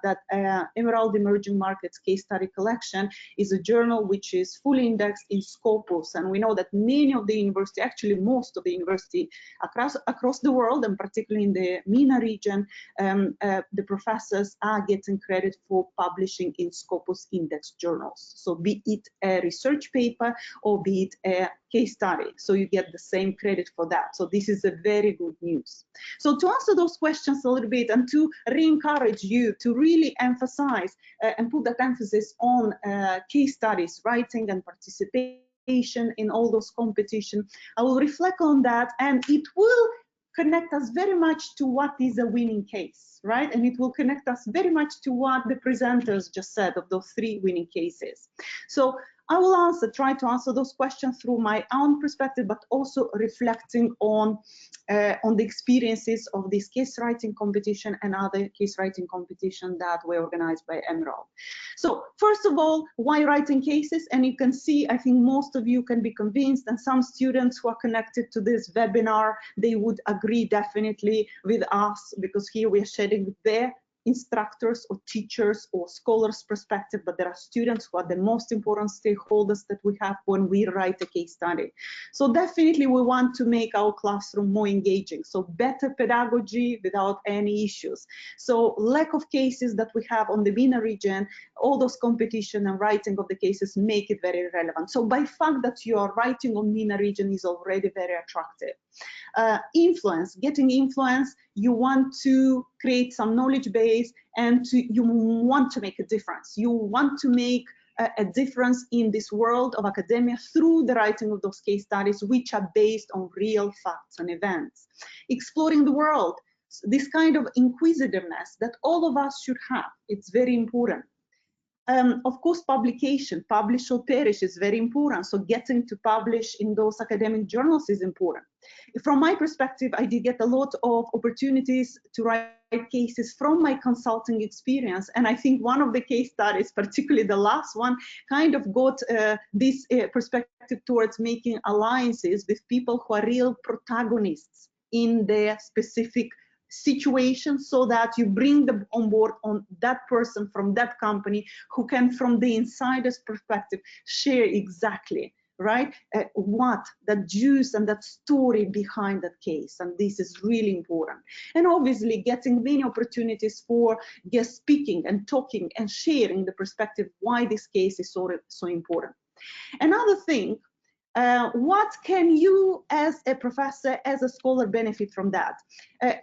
Emerald Emerging Markets Case Study Collection is a journal which is fully indexed in Scopus. And we know that many of the university, actually most of the university across the world, and particularly in the MENA region, the professors are getting credit for publishing in Scopus index journals. So be it a research paper or be it a case study, so you get the same credit for that. So this is a very good news. So to answer those questions a little bit and to re-encourage you to really emphasize and put that emphasis on case studies, writing and participation in all those competitions, I will reflect on that, and it will connect us very much to what is a winning case, right? And it will connect us very much to what the presenters just said of those 3 winning cases. So I will try to answer those questions through my own perspective, but also reflecting on the experiences of this case writing competition and other case writing competition that were organized by Emerald. So first of all, why writing cases? And you can see, I think most of you can be convinced, and some students who are connected to this webinar, they would agree definitely with us, because here we are sharing their instructors or teachers or scholars perspective, but there are students who are the most important stakeholders that we have when we write a case study. So definitely we want to make our classroom more engaging, so better pedagogy without any issues. So lack of cases that we have on the MENA region, all those competition and writing of the cases make it very relevant. So by fact that you are writing on MENA region is already very attractive. Influence, getting influence, you want to create some knowledge base, and you want to make a difference. You want to make a difference in this world of academia through the writing of those case studies, which are based on real facts and events. Exploring the world, this kind of inquisitiveness that all of us should have, it's very important. Of course, publication, publish or perish is very important. So getting to publish in those academic journals is important. From my perspective, I did get a lot of opportunities to write cases from my consulting experience. And I think one of the case studies, particularly the last one, kind of got this perspective towards making alliances with people who are real protagonists in their specific situation, so that you bring them on board on that person from that company who can, from the insider's perspective, share exactly, right, what that juice and that story behind that case. And this is really important. And obviously getting many opportunities for guest speaking and talking and sharing the perspective why this case is so important. Another thing, what can you as a professor, as a scholar, benefit from that?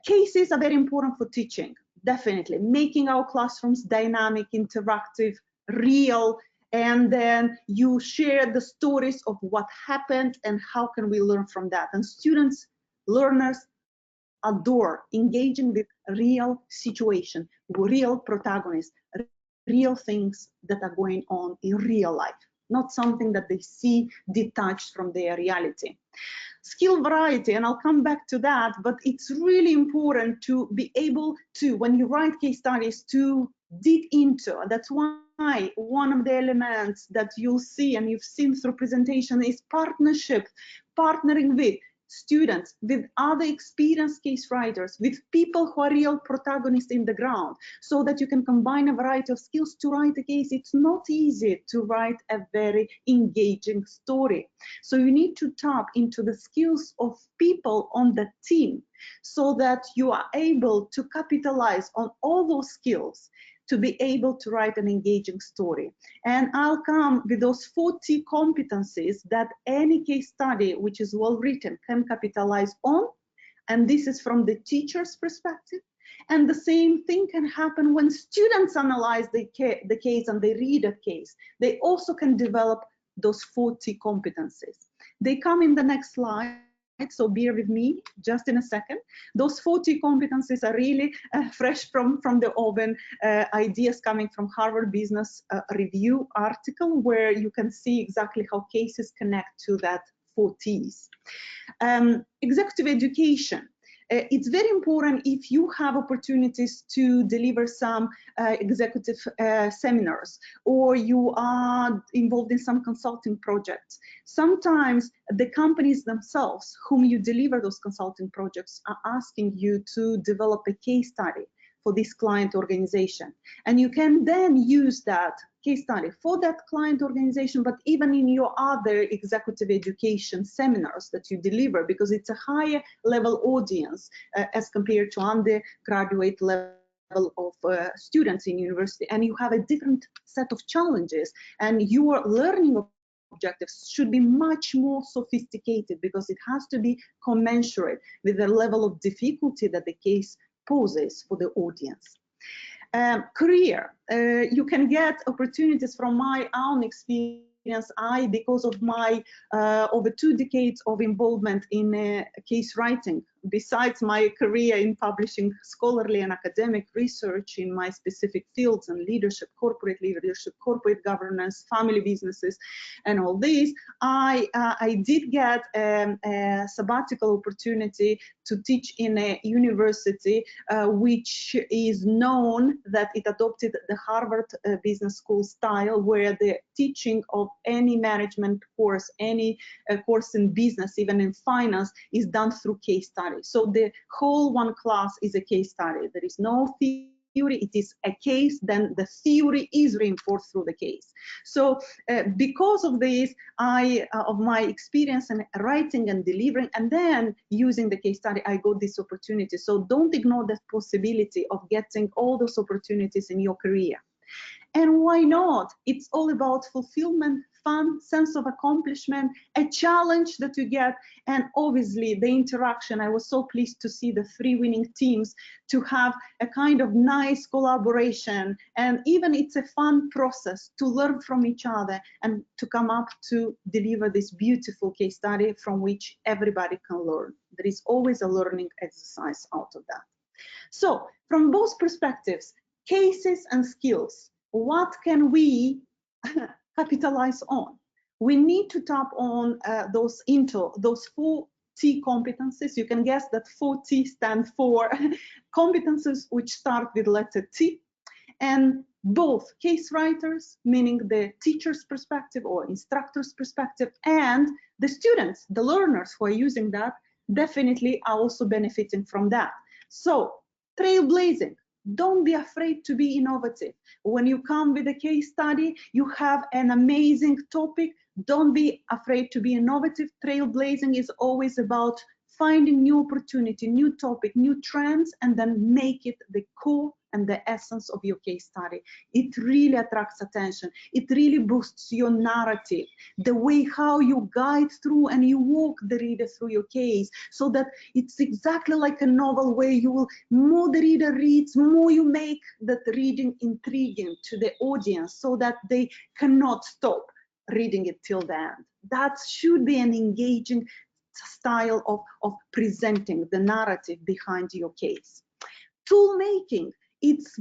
Cases are very important for teaching, definitely. Making our classrooms dynamic, interactive, real, and then you share the stories of what happened and how can we learn from that. And students, learners adore engaging with real situation, real protagonists, real things that are going on in real life, not something that they see detached from their reality. Skill variety, and I'll come back to that, but it's really important to be able to, when you write case studies, to dig into. That's why one of the elements that you'll see and you've seen through presentation is partnership, partnering with students, with other experienced case writers, with people who are real protagonists in the ground, so that you can combine a variety of skills to write a case. It's not easy to write a very engaging story. So you need to tap into the skills of people on the team, so that you are able to capitalize on all those skills to be able to write an engaging story. And I'll come with those 40 competencies that any case study which is well written can capitalize on. And this is from the teacher's perspective. And the same thing can happen when students analyze the case and they read a case. They also can develop those 40 competencies. They come in the next slide. So bear with me just in a second. Those 40 competencies are really fresh from the oven, ideas coming from Harvard Business Review article, where you can see exactly how cases connect to that 40s. Executive education. it's very important if you have opportunities to deliver some executive seminars, or you are involved in some consulting projects. Sometimes the companies themselves whom you deliver those consulting projects are asking you to develop a case study for this client organization. And you can then use that case study for that client organization, but even in your other executive education seminars that you deliver, because it's a higher level audience as compared to undergraduate level of students in university, and you have a different set of challenges, and your learning objectives should be much more sophisticated, because it has to be commensurate with the level of difficulty that the case poses for the audience. Career, you can get opportunities from my own experience. Because of my over 2 decades of involvement in case writing, besides my career in publishing scholarly and academic research in my specific fields and leadership, corporate governance, family businesses, and all these, I did get a sabbatical opportunity to teach in a university which is known that it adopted the Harvard Business School style, where the teaching of any management course, any course in business, even in finance, is done through case study. So the whole one class is a case study. There is no theory, it is a case, then the theory is reinforced through the case. So because of this, of my experience in writing and delivering and then using the case study, I got this opportunity. So don't ignore the possibility of getting all those opportunities in your career. And why not? It's all about fulfillment, fun, sense of accomplishment, a challenge that you get, and obviously the interaction. I was so pleased to see the 3 winning teams to have a kind of nice collaboration, and even it's a fun process to learn from each other and to come up to deliver this beautiful case study from which everybody can learn. There is always a learning exercise out of that. So from both perspectives, cases and skills, what can we capitalize on? We need to tap on those 4 T competencies. You can guess that 4 T stand for competencies which start with letter T. And both case writers, meaning the teacher's perspective or instructor's perspective, and the students, the learners who are using that, definitely are also benefiting from that. So trailblazing. Don't be afraid to be innovative. When you come with a case study, you have an amazing topic. Don't be afraid to be innovative. Trailblazing is always about finding new opportunity, new topic, new trends, and then make it the core and the essence of your case study. It really attracts attention. It really boosts your narrative, the way how you guide through and you walk the reader through your case, so that it's exactly like a novel where you will, more the reader reads, more you make that reading intriguing to the audience so that they cannot stop reading it till the end. That should be an engaging style of presenting the narrative behind your case. Tool making, it's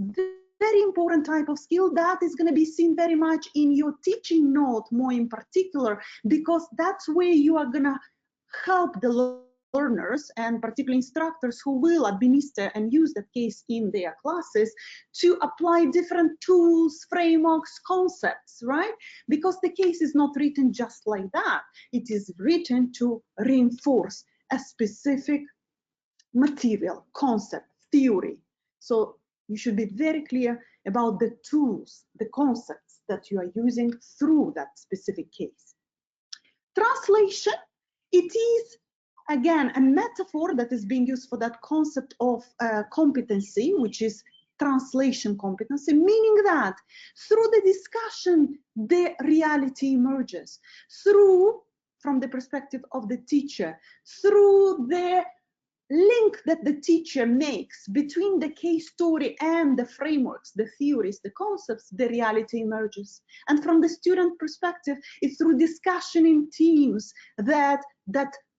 very important type of skill that is going to be seen very much in your teaching note, more in particular, because that's where you are going to help the learners and particularly instructors who will administer and use that case in their classes to apply different tools, frameworks, concepts, right? Because the case is not written just like that. It is written to reinforce a specific material, concept, theory. So you should be very clear about the tools, the concepts that you are using through that specific case. Translation, it is again a metaphor that is being used for that concept of competency, which is translation competency, meaning that through the discussion, the reality emerges. From the perspective of the teacher, through the link that the teacher makes between the case story and the frameworks, the theories, the concepts, the reality emerges. And from the student perspective, it's through discussion in teams that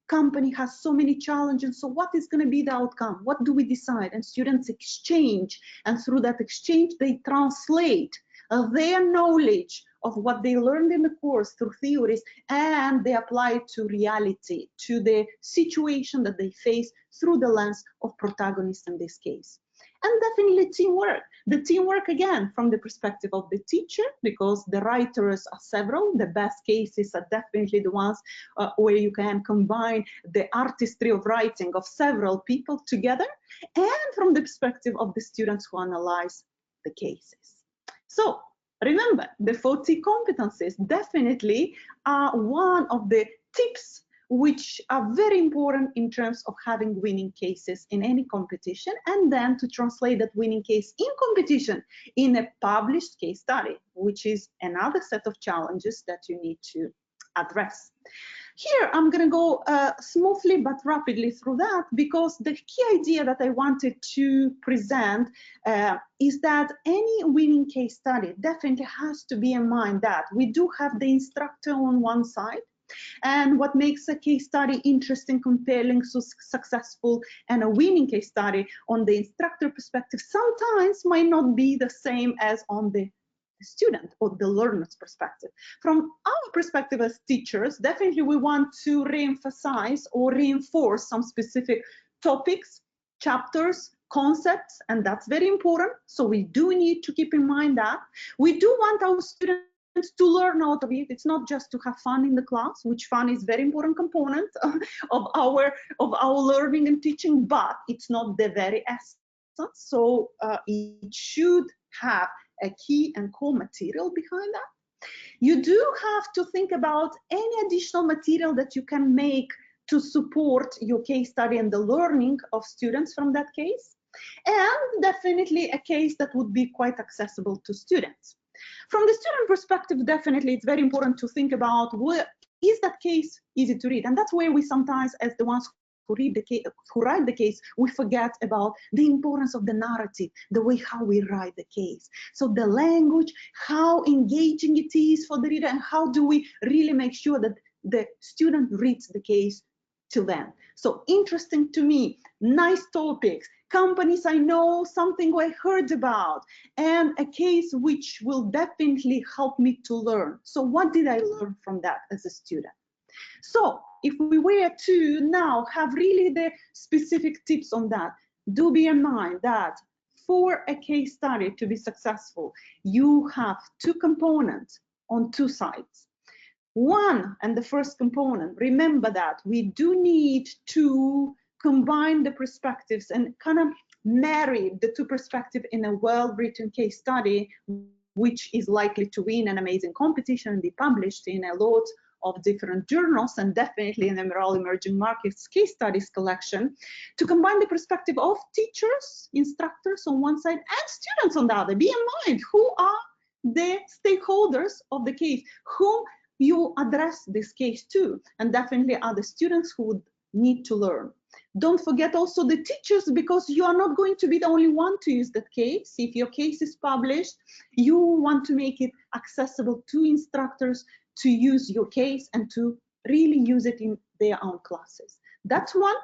company has so many challenges. So what is going to be the outcome? What do we decide? And students exchange. And through that exchange, they translate their knowledge of what they learned in the course through theories, and they apply it to reality, to the situation that they face through the lens of protagonists in this case. And definitely teamwork. The teamwork, again, from the perspective of the teacher, because the writers are several. The best cases are definitely the ones where you can combine the artistry of writing of several people together, and from the perspective of the students who analyze the cases. So remember, the 40 competencies definitely are one of the tips which are very important in terms of having winning cases in any competition, and then to translate that winning case in competition in a published case study, which is another set of challenges that you need to address. Here, I'm going to go smoothly but rapidly through that, because the key idea that I wanted to present is that any winning case study definitely has to be in mind that we do have the instructor on one side, and what makes a case study interesting, compelling, so successful, and a winning case study on the instructor perspective sometimes might not be the same as on the student or the learner's perspective. From our perspective as teachers, definitely we want to re-emphasize or reinforce some specific topics, chapters, concepts, and that's very important. So we do need to keep in mind that. We do want our students to learn out of it. It's not just to have fun in the class, which fun is very important component of our learning and teaching, but it's not the very essence. So it should have a key and core material behind that. You do have to think about any additional material that you can make to support your case study and the learning of students from that case, and definitely a case that would be quite accessible to students. From the student perspective, definitely it's very important to think about, is that case easy to read? And that's where we sometimes, as the ones who write the case, we forget about the importance of the narrative, the way how we write the case. So the language, how engaging it is for the reader, and how do we really make sure that the student reads the case to them. So interesting to me, nice topics, companies I know, something I heard about, and a case which will definitely help me to learn. So what did I learn from that as a student? So if we were to now have really the specific tips on that, do bear in mind that for a case study to be successful, you have two components on two sides. One, and the first component, remember that we do need to combine the perspectives and kind of marry the two perspectives in a well-written case study, which is likely to win an amazing competition and be published in a lot of different journals, and definitely in Emerald Emerging Markets case studies collection, to combine the perspective of teachers, instructors on one side, and students on the other. Be in mind, who are the stakeholders of the case, whom you address this case to, and definitely are the students who would need to learn. Don't forget also the teachers, because you are not going to be the only one to use that case. If your case is published, you want to make it accessible to instructors to use your case and to really use it in their own classes. That's one.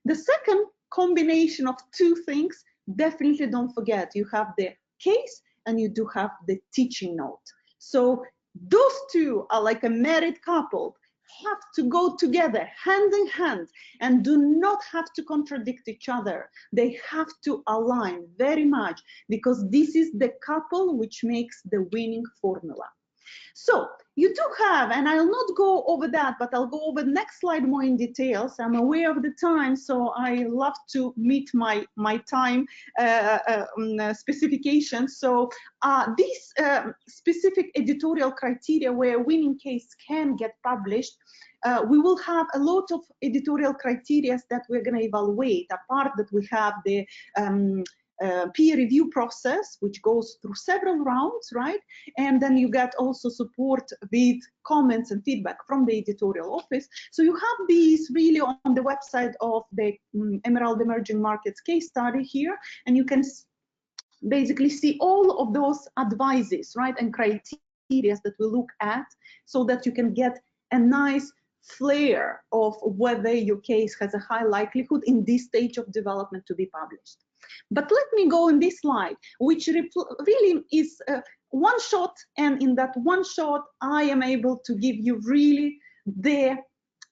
The second combination of two things, definitely don't forget, you have the case and you do have the teaching note. So those two are like a married couple, have to go together hand in hand and do not have to contradict each other. They have to align very much, because this is the couple which makes the winning formula. So you do have, and I'll not go over that, but I'll go over the next slide more in details. I'm aware of the time, so I love to meet my time specifications. So these specific editorial criteria where a winning case can get published, we will have a lot of editorial criteria that we're going to evaluate. Apart that we have the peer review process, which goes through several rounds, right? And then you get also support with comments and feedback from the editorial office. So you have these really on the website of the Emerald Emerging Markets case study here, and you can basically see all of those advices, right, and criteria that we look at, so that you can get a nice flair of whether your case has a high likelihood in this stage of development to be published. But let me go in this slide, which really is one shot, and in that one shot, I am able to give you really the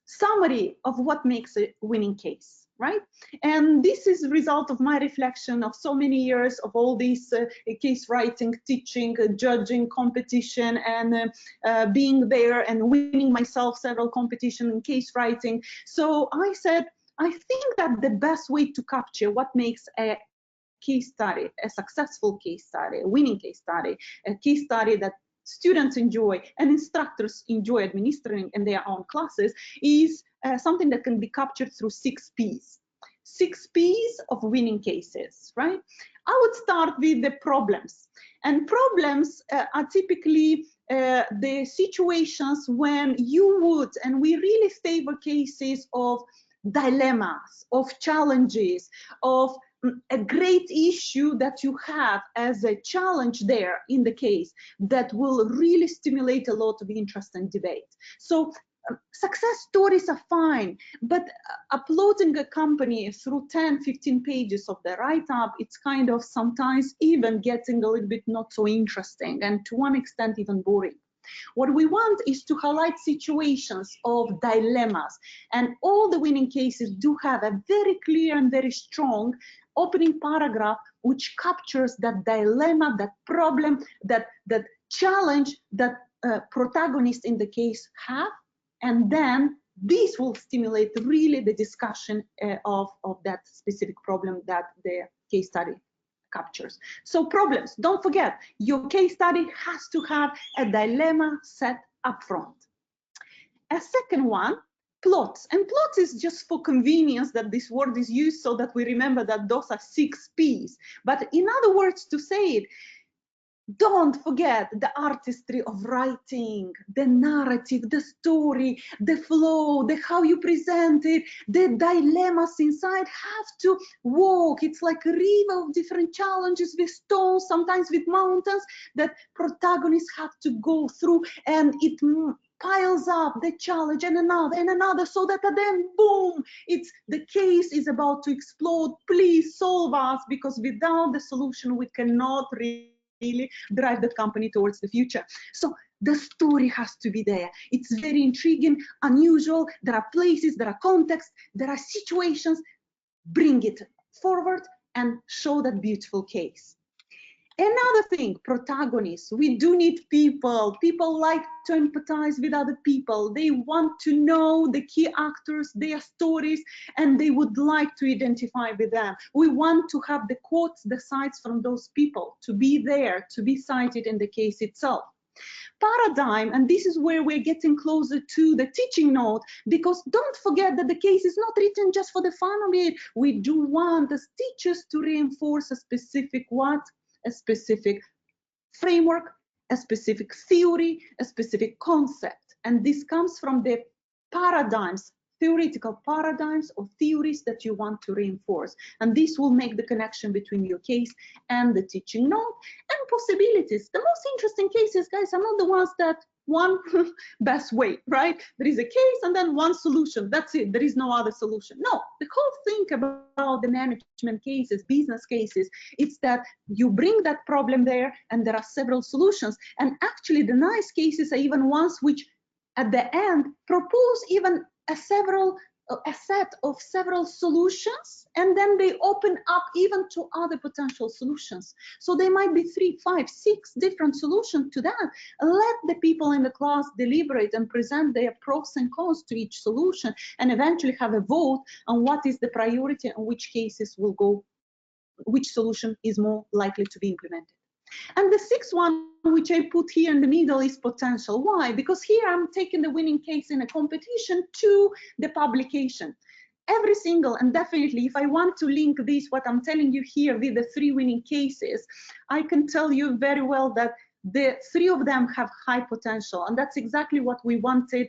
summary of what makes a winning case, right? And this is a result of my reflection of so many years of all these case writing, teaching, judging, competition, and being there and winning myself several competitions in case writing. So I said, I think that the best way to capture what makes a case study, a successful case study, a winning case study, a case study that students enjoy and instructors enjoy administering in their own classes, is something that can be captured through 6 Ps. 6 Ps of winning cases, right? I would start with the problems. And problems are typically the situations when you would, and we really favor cases of dilemmas, of challenges, of a great issue that you have as a challenge there in the case that will really stimulate a lot of interest and debate. So success stories are fine, but uploading a company through 10, 15 pages of the write-up, it's kind of sometimes even getting a little bit not so interesting and to one extent even boring. What we want is to highlight situations of dilemmas, and all the winning cases do have a very clear and very strong opening paragraph which captures that dilemma, that problem, that challenge that protagonists in the case have, and then this will stimulate really the discussion of that specific problem that the case study captures. So problems, don't forget, your case study has to have a dilemma set up front. A second one, plots. And plots is just for convenience that this word is used so that we remember that those are 6 Ps. But in other words, to say it, don't forget the artistry of writing, the narrative, the story, the flow, the how you present it, the dilemmas inside have to walk. It's like a river of different challenges with stones, sometimes with mountains, that protagonists have to go through, and it piles up the challenge and another, so that then boom, it's the case is about to explode. Please solve us, because without the solution we cannot really drive the company towards the future. So the story has to be there. It's very intriguing, unusual. There are places, there are contexts, there are situations. Bring it forward and show that beautiful case. Another thing, protagonists. We do need people. People like to empathize with other people. They want to know the key actors, their stories, and they would like to identify with them. We want to have the quotes, the cites from those people to be there, to be cited in the case itself. Paradigm, and this is where we're getting closer to the teaching note, because don't forget that the case is not written just for the fun of it. We do want as teachers to reinforce a specific what? A specific framework, a specific theory, a specific concept. And this comes from the paradigms, theoretical paradigms or theories that you want to reinforce. And this will make the connection between your case and the teaching note and possibilities. The most interesting cases, guys, are not the ones that one best way, right? There is a case and then one solution. That's it. There is no other solution. No, the whole thing about the management cases, business cases, it's that you bring that problem there and there are several solutions. And actually the nice cases are even ones which at the end propose even a set of several solutions, and then they open up even to other potential solutions. So there might be 3, 5, 6 different solutions to that. Let the people in the class deliberate and present their pros and cons to each solution, and eventually have a vote on what is the priority and which cases will go, which solution is more likely to be implemented. And the 6th one, which I put here in the middle, is potential. Why? Because here I'm taking the winning case in a competition to the publication. Every single, and definitely if I want to link this, what I'm telling you here with the 3 winning cases, I can tell you very well that the 3 of them have high potential. And that's exactly what we wanted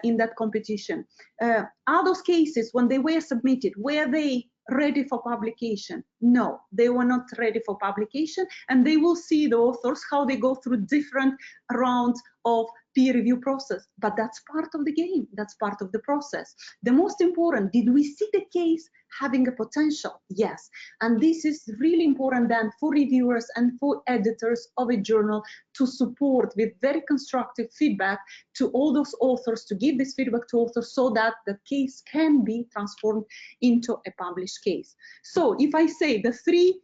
in that competition. Are those cases, when they were submitted, were they ready for publication? No, they were not ready for publication, and they will see the authors how they go through different rounds of peer review process, but that's part of the game. That's part of the process. The most important, did we see the case having a potential? Yes. And this is really important then for reviewers and for editors of a journal to support with very constructive feedback to all those authors, to give this feedback to authors so that the case can be transformed into a published case. So if I say the three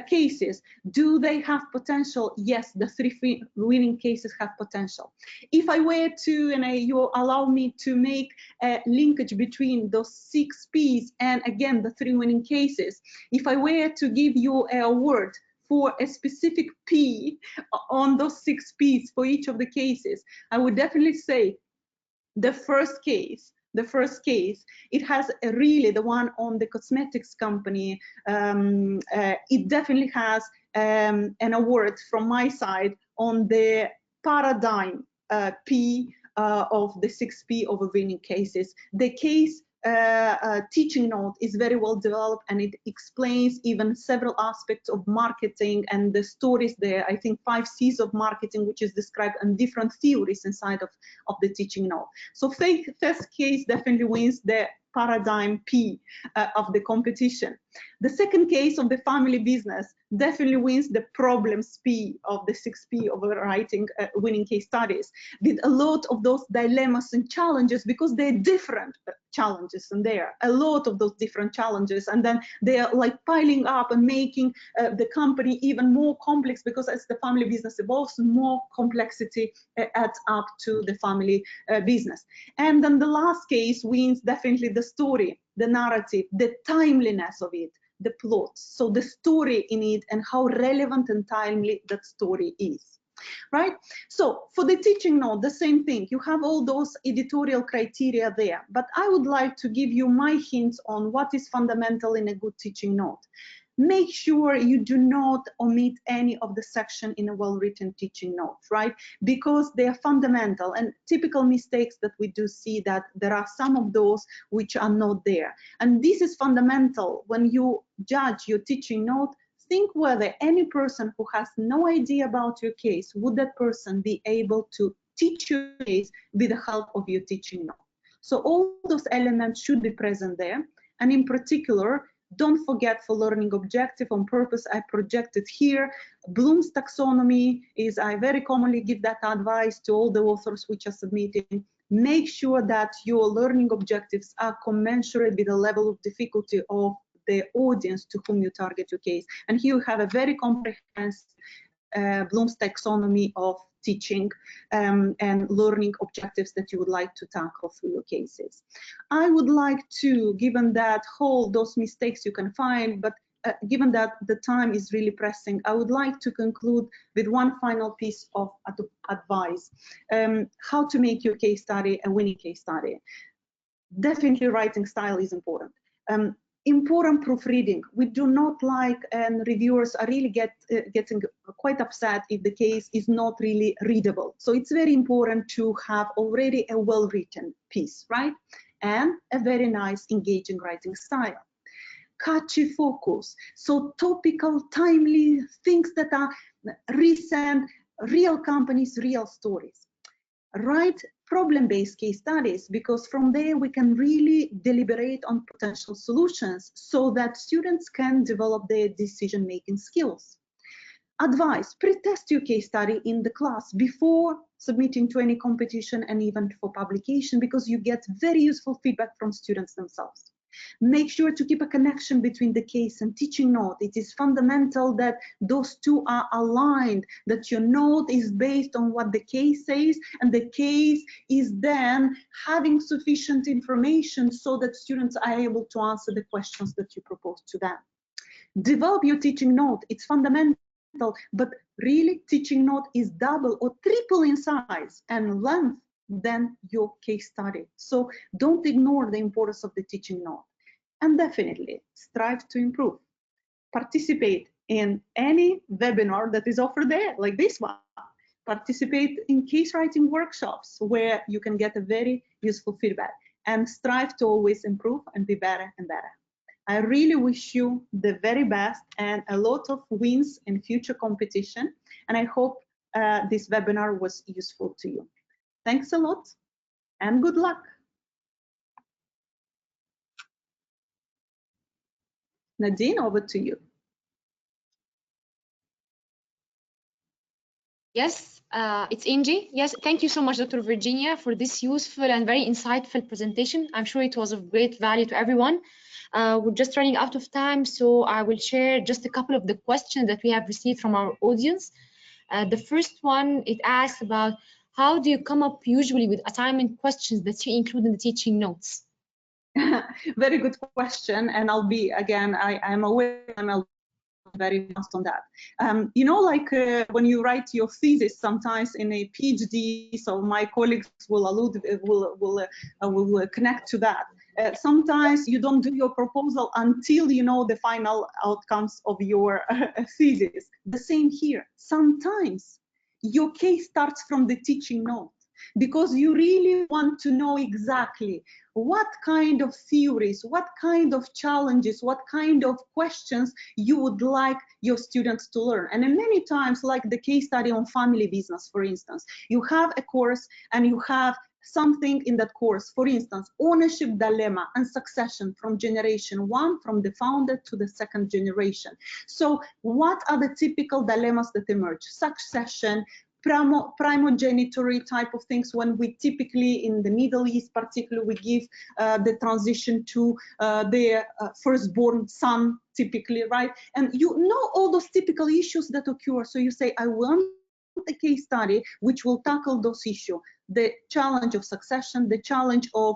cases, do they have potential? Yes, the three winning cases have potential. If I were to, and you allow me to make a linkage between those 6 P's and again the 3 winning cases, if I were to give you a award for a specific P on those 6 P's for each of the cases, I would definitely say the first case, it has really, the one on the cosmetics company, it definitely has an award from my side on the paradigm P of the 6 P of winning cases. The case teaching note is very well developed, and it explains even several aspects of marketing and the stories there. I think 5 C's of marketing, which is described in different theories inside of the teaching note. So first case definitely wins the paradigm P of the competition. The second case of the family business definitely wins the problems P of the 6 P of writing winning case studies, with a lot of those dilemmas and challenges, because they're different challenges, and there are a lot of those different challenges, and then they are like piling up and making the company even more complex, because as the family business evolves, more complexity adds up to the family business. And then the last case wins definitely the story, the narrative, the timeliness of it, the plot, so the story in it and how relevant and timely that story is, right? So for the teaching note, the same thing. You have all those editorial criteria there, but I would like to give you my hints on what is fundamental in a good teaching note. Make sure you do not omit any of the section in a well-written teaching note, right? Because they are fundamental, and typical mistakes that we do see that there are some of those which are not there. And this is fundamental when you judge your teaching note. Think whether any person who has no idea about your case, would that person be able to teach your case with the help of your teaching note? So all those elements should be present there. And in particular, don't forget for learning objective on purpose, I projected here. Bloom's taxonomy is, I very commonly give that advice to all the authors which are submitting. Make sure that your learning objectives are commensurate with the level of difficulty of the audience to whom you target your case. And here you have a very comprehensive Bloom's taxonomy of teaching and learning objectives that you would like to tackle through your cases. I would like to, given that those mistakes you can find, but given that the time is really pressing, I would like to conclude with one final piece of advice. How to make your case study a winning case study. Definitely writing style is important. Important proofreading. We do not like, and reviewers are really getting quite upset if the case is not really readable. So it's very important to have already a well-written piece, right? And a very nice, engaging writing style. Catchy focus. So topical, timely, things that are recent, real companies, real stories. Write problem-based case studies, because from there we can really deliberate on potential solutions so that students can develop their decision-making skills. Advice, pre-test your case study in the class before submitting to any competition and even for publication, because you get very useful feedback from students themselves. Make sure to keep a connection between the case and teaching note. It is fundamental that those two are aligned, that your note is based on what the case says, and the case is then having sufficient information so that students are able to answer the questions that you propose to them. Develop your teaching note. It's fundamental, but really teaching note is double or triple in size and length than your case study. So don't ignore the importance of the teaching note. And definitely strive to improve. Participate in any webinar that is offered there, like this one. Participate in case writing workshops where you can get a very useful feedback, and strive to always improve and be better and better. I really wish you the very best and a lot of wins in future competition. And I hope this webinar was useful to you. Thanks a lot and good luck. Nadine, over to you. Yes, it's Angie. Yes, thank you so much, Dr. Virginia, for this useful and very insightful presentation. I'm sure it was of great value to everyone. We're just running out of time, so I will share just a couple of the questions that we have received from our audience. The first one, it asks about how do you come up usually with assignment questions that you include in the teaching notes? Very good question, and I'll be, again, I'm aware I'm very fast on that. You know, like when you write your thesis sometimes in a PhD, so my colleagues will will connect to that. Sometimes you don't do your proposal until you know the final outcomes of your thesis. The same here. Sometimes your case starts from the teaching note because you really want to know exactly what kind of theories, what kind of challenges, what kind of questions you would like your students to learn. And many times, like the case study on family business, for instance, you have a course and you have something in that course, for instance, ownership dilemma and succession from generation one, from the founder to the second generation. So what are the typical dilemmas that emerge? Succession, primogeniture type of things, when we typically in the Middle East particularly we give the transition to their firstborn son typically, right? And you know all those typical issues that occur, so you say I want a case study which will tackle those issues, the challenge of succession, the challenge of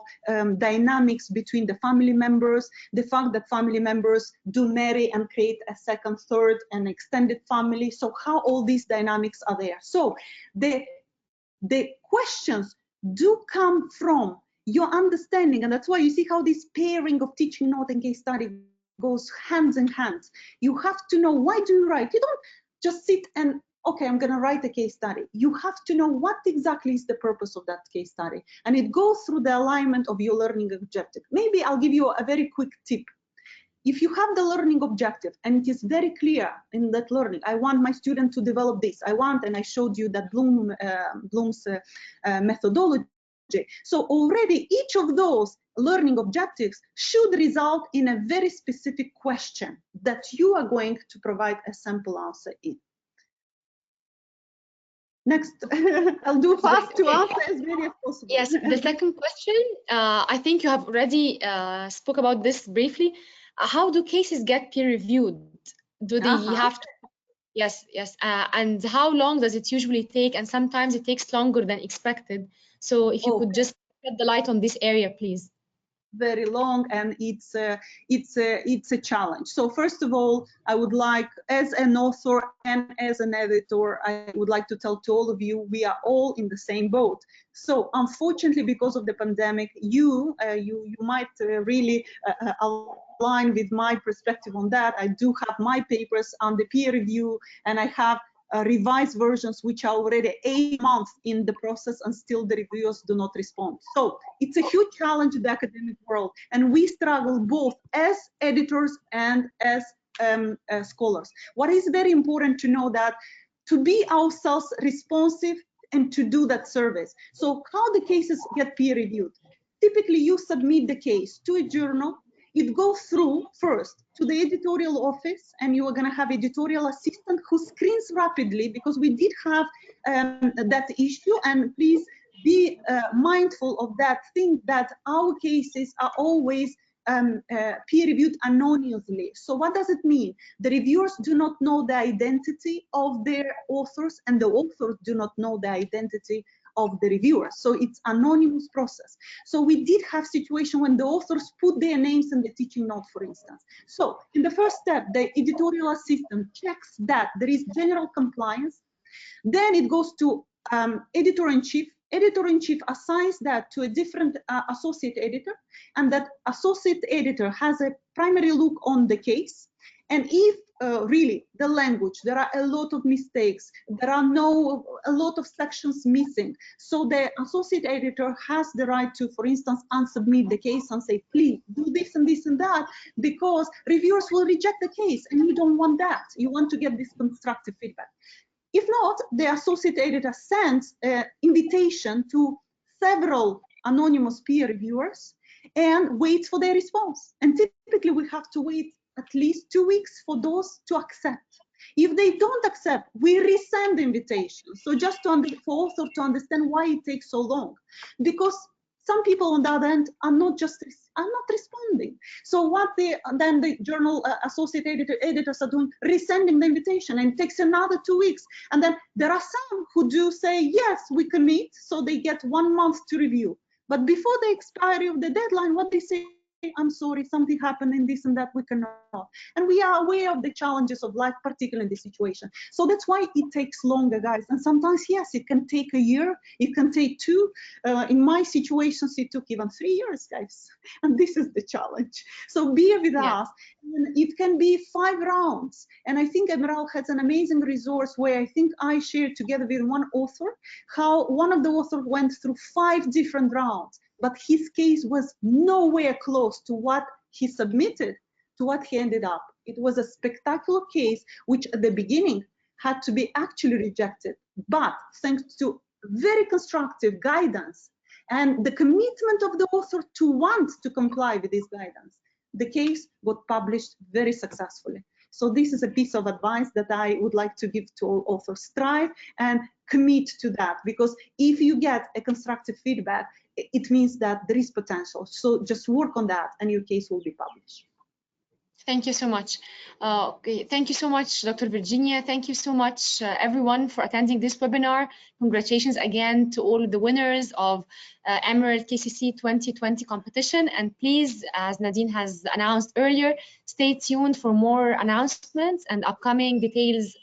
dynamics between the family members, the fact that family members do marry and create a second, third, and extended family. So how all these dynamics are there. So the questions do come from your understanding, and that's why you see how this pairing of teaching note and case study goes hands in hand. You have to know, why do you write? You don't just sit and okay, I'm going to write a case study. You have to know what exactly is the purpose of that case study. And it goes through the alignment of your learning objective. Maybe I'll give you a very quick tip. If you have the learning objective and it is very clear in that learning, I want my student to develop this. I want, and I showed you that Bloom's methodology. So already each of those learning objectives should result in a very specific question that you are going to provide a sample answer in. Next, I'll do fast to answer as many as possible. Yes, the second question, I think you have already spoke about this briefly. How do cases get peer reviewed? Do they have to? Yes, yes. And how long does it usually take? And sometimes it takes longer than expected. So if you could just shed the light on this area, please. Very long, and it's a challenge. So first of all, I would like, as an author and as an editor, I would like to tell to all of you, we are all in the same boat. So unfortunately, because of the pandemic, you might really align with my perspective on that. I do have my papers under peer review, and I have revised versions which are already 8 months in the process, and still the reviewers do not respond. So it's a huge challenge in the academic world, and we struggle both as editors and as scholars. What is very important to know that to be ourselves responsive and to do that service. So how the cases get peer reviewed? Typically you submit the case to a journal. It goes through first to the editorial office, and you are going to have editorial assistant who screens rapidly, because we did have that issue. And please be mindful of that thing, that our cases are always peer reviewed anonymously. So what does it mean? The reviewers do not know the identity of their authors, and the authors do not know the identity of the reviewers. So it's anonymous process. So we did have situation when the authors put their names in the teaching note, for instance. So in the first step, the editorial assistant checks that there is general compliance. Then it goes to editor-in-chief. Editor-in-chief assigns that to a different associate editor, and that associate editor has a primary look on the case. And if really the language, there are a lot of mistakes, there are a lot of sections missing, so the associate editor has the right to, for instance, unsubmit the case and say, please do this and this and that, because reviewers will reject the case, and you don't want that. You want to get this constructive feedback. If not, the associated sends an invitation to several anonymous peer reviewers and waits for their response. And typically we have to wait at least 2 weeks for those to accept. If they don't accept, we resend the invitation. So just for author to understand why it takes so long, because some people on the other end are not responding. So what then the journal associated editors are doing, resending the invitation, and it takes another 2 weeks. And then there are some who do say, yes, we commit, so they get 1 month to review. But before the expiry of the deadline, what they say, I'm sorry, something happened in this and that, we cannot. And we are aware of the challenges of life, particularly in this situation. So that's why it takes longer, guys. And sometimes, yes, it can take a year, it can take 2. In my situations, it took even 3 years, guys. And this is the challenge. So bear with us. And it can be 5 rounds. And I think Emerald has an amazing resource where I think I shared together with one author, how one of the authors went through 5 different rounds. But his case was nowhere close to what he submitted, to what he ended up. It was a spectacular case, which at the beginning had to be actually rejected. But thanks to very constructive guidance and the commitment of the author to want to comply with this guidance, the case got published very successfully. So this is a piece of advice that I would like to give to all authors. Strive and commit to that, because if you get a constructive feedback, it means that there is potential. So just work on that and your case will be published. Thank you so much. Okay. Thank you so much, Dr. Virginia. Thank you so much, everyone, for attending this webinar. Congratulations again to all the winners of Emerald KCC 2020 competition. And please, as Nadine has announced earlier, stay tuned for more announcements and upcoming details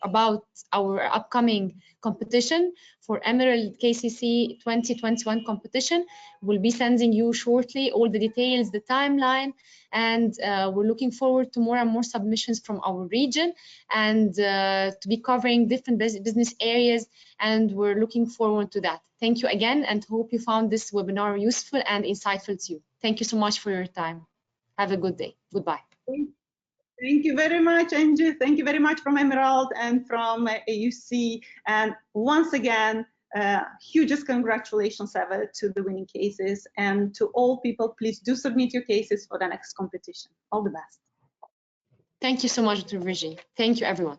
about our upcoming competition for Emerald KCC 2021 competition. We'll be sending you shortly all the details, the timeline, and we're looking forward to more and more submissions from our region and to be covering different business areas, and we're looking forward to that. Thank you again, and hope you found this webinar useful and insightful to you. Thank you so much for your time. Have a good day. Goodbye. Thank you very much, Angie. Thank you very much from Emerald and from AUC. And once again, hugest congratulations ever to the winning cases, and to all people, please do submit your cases for the next competition. All the best. Thank you so much, Dr. Virginia. Thank you, everyone.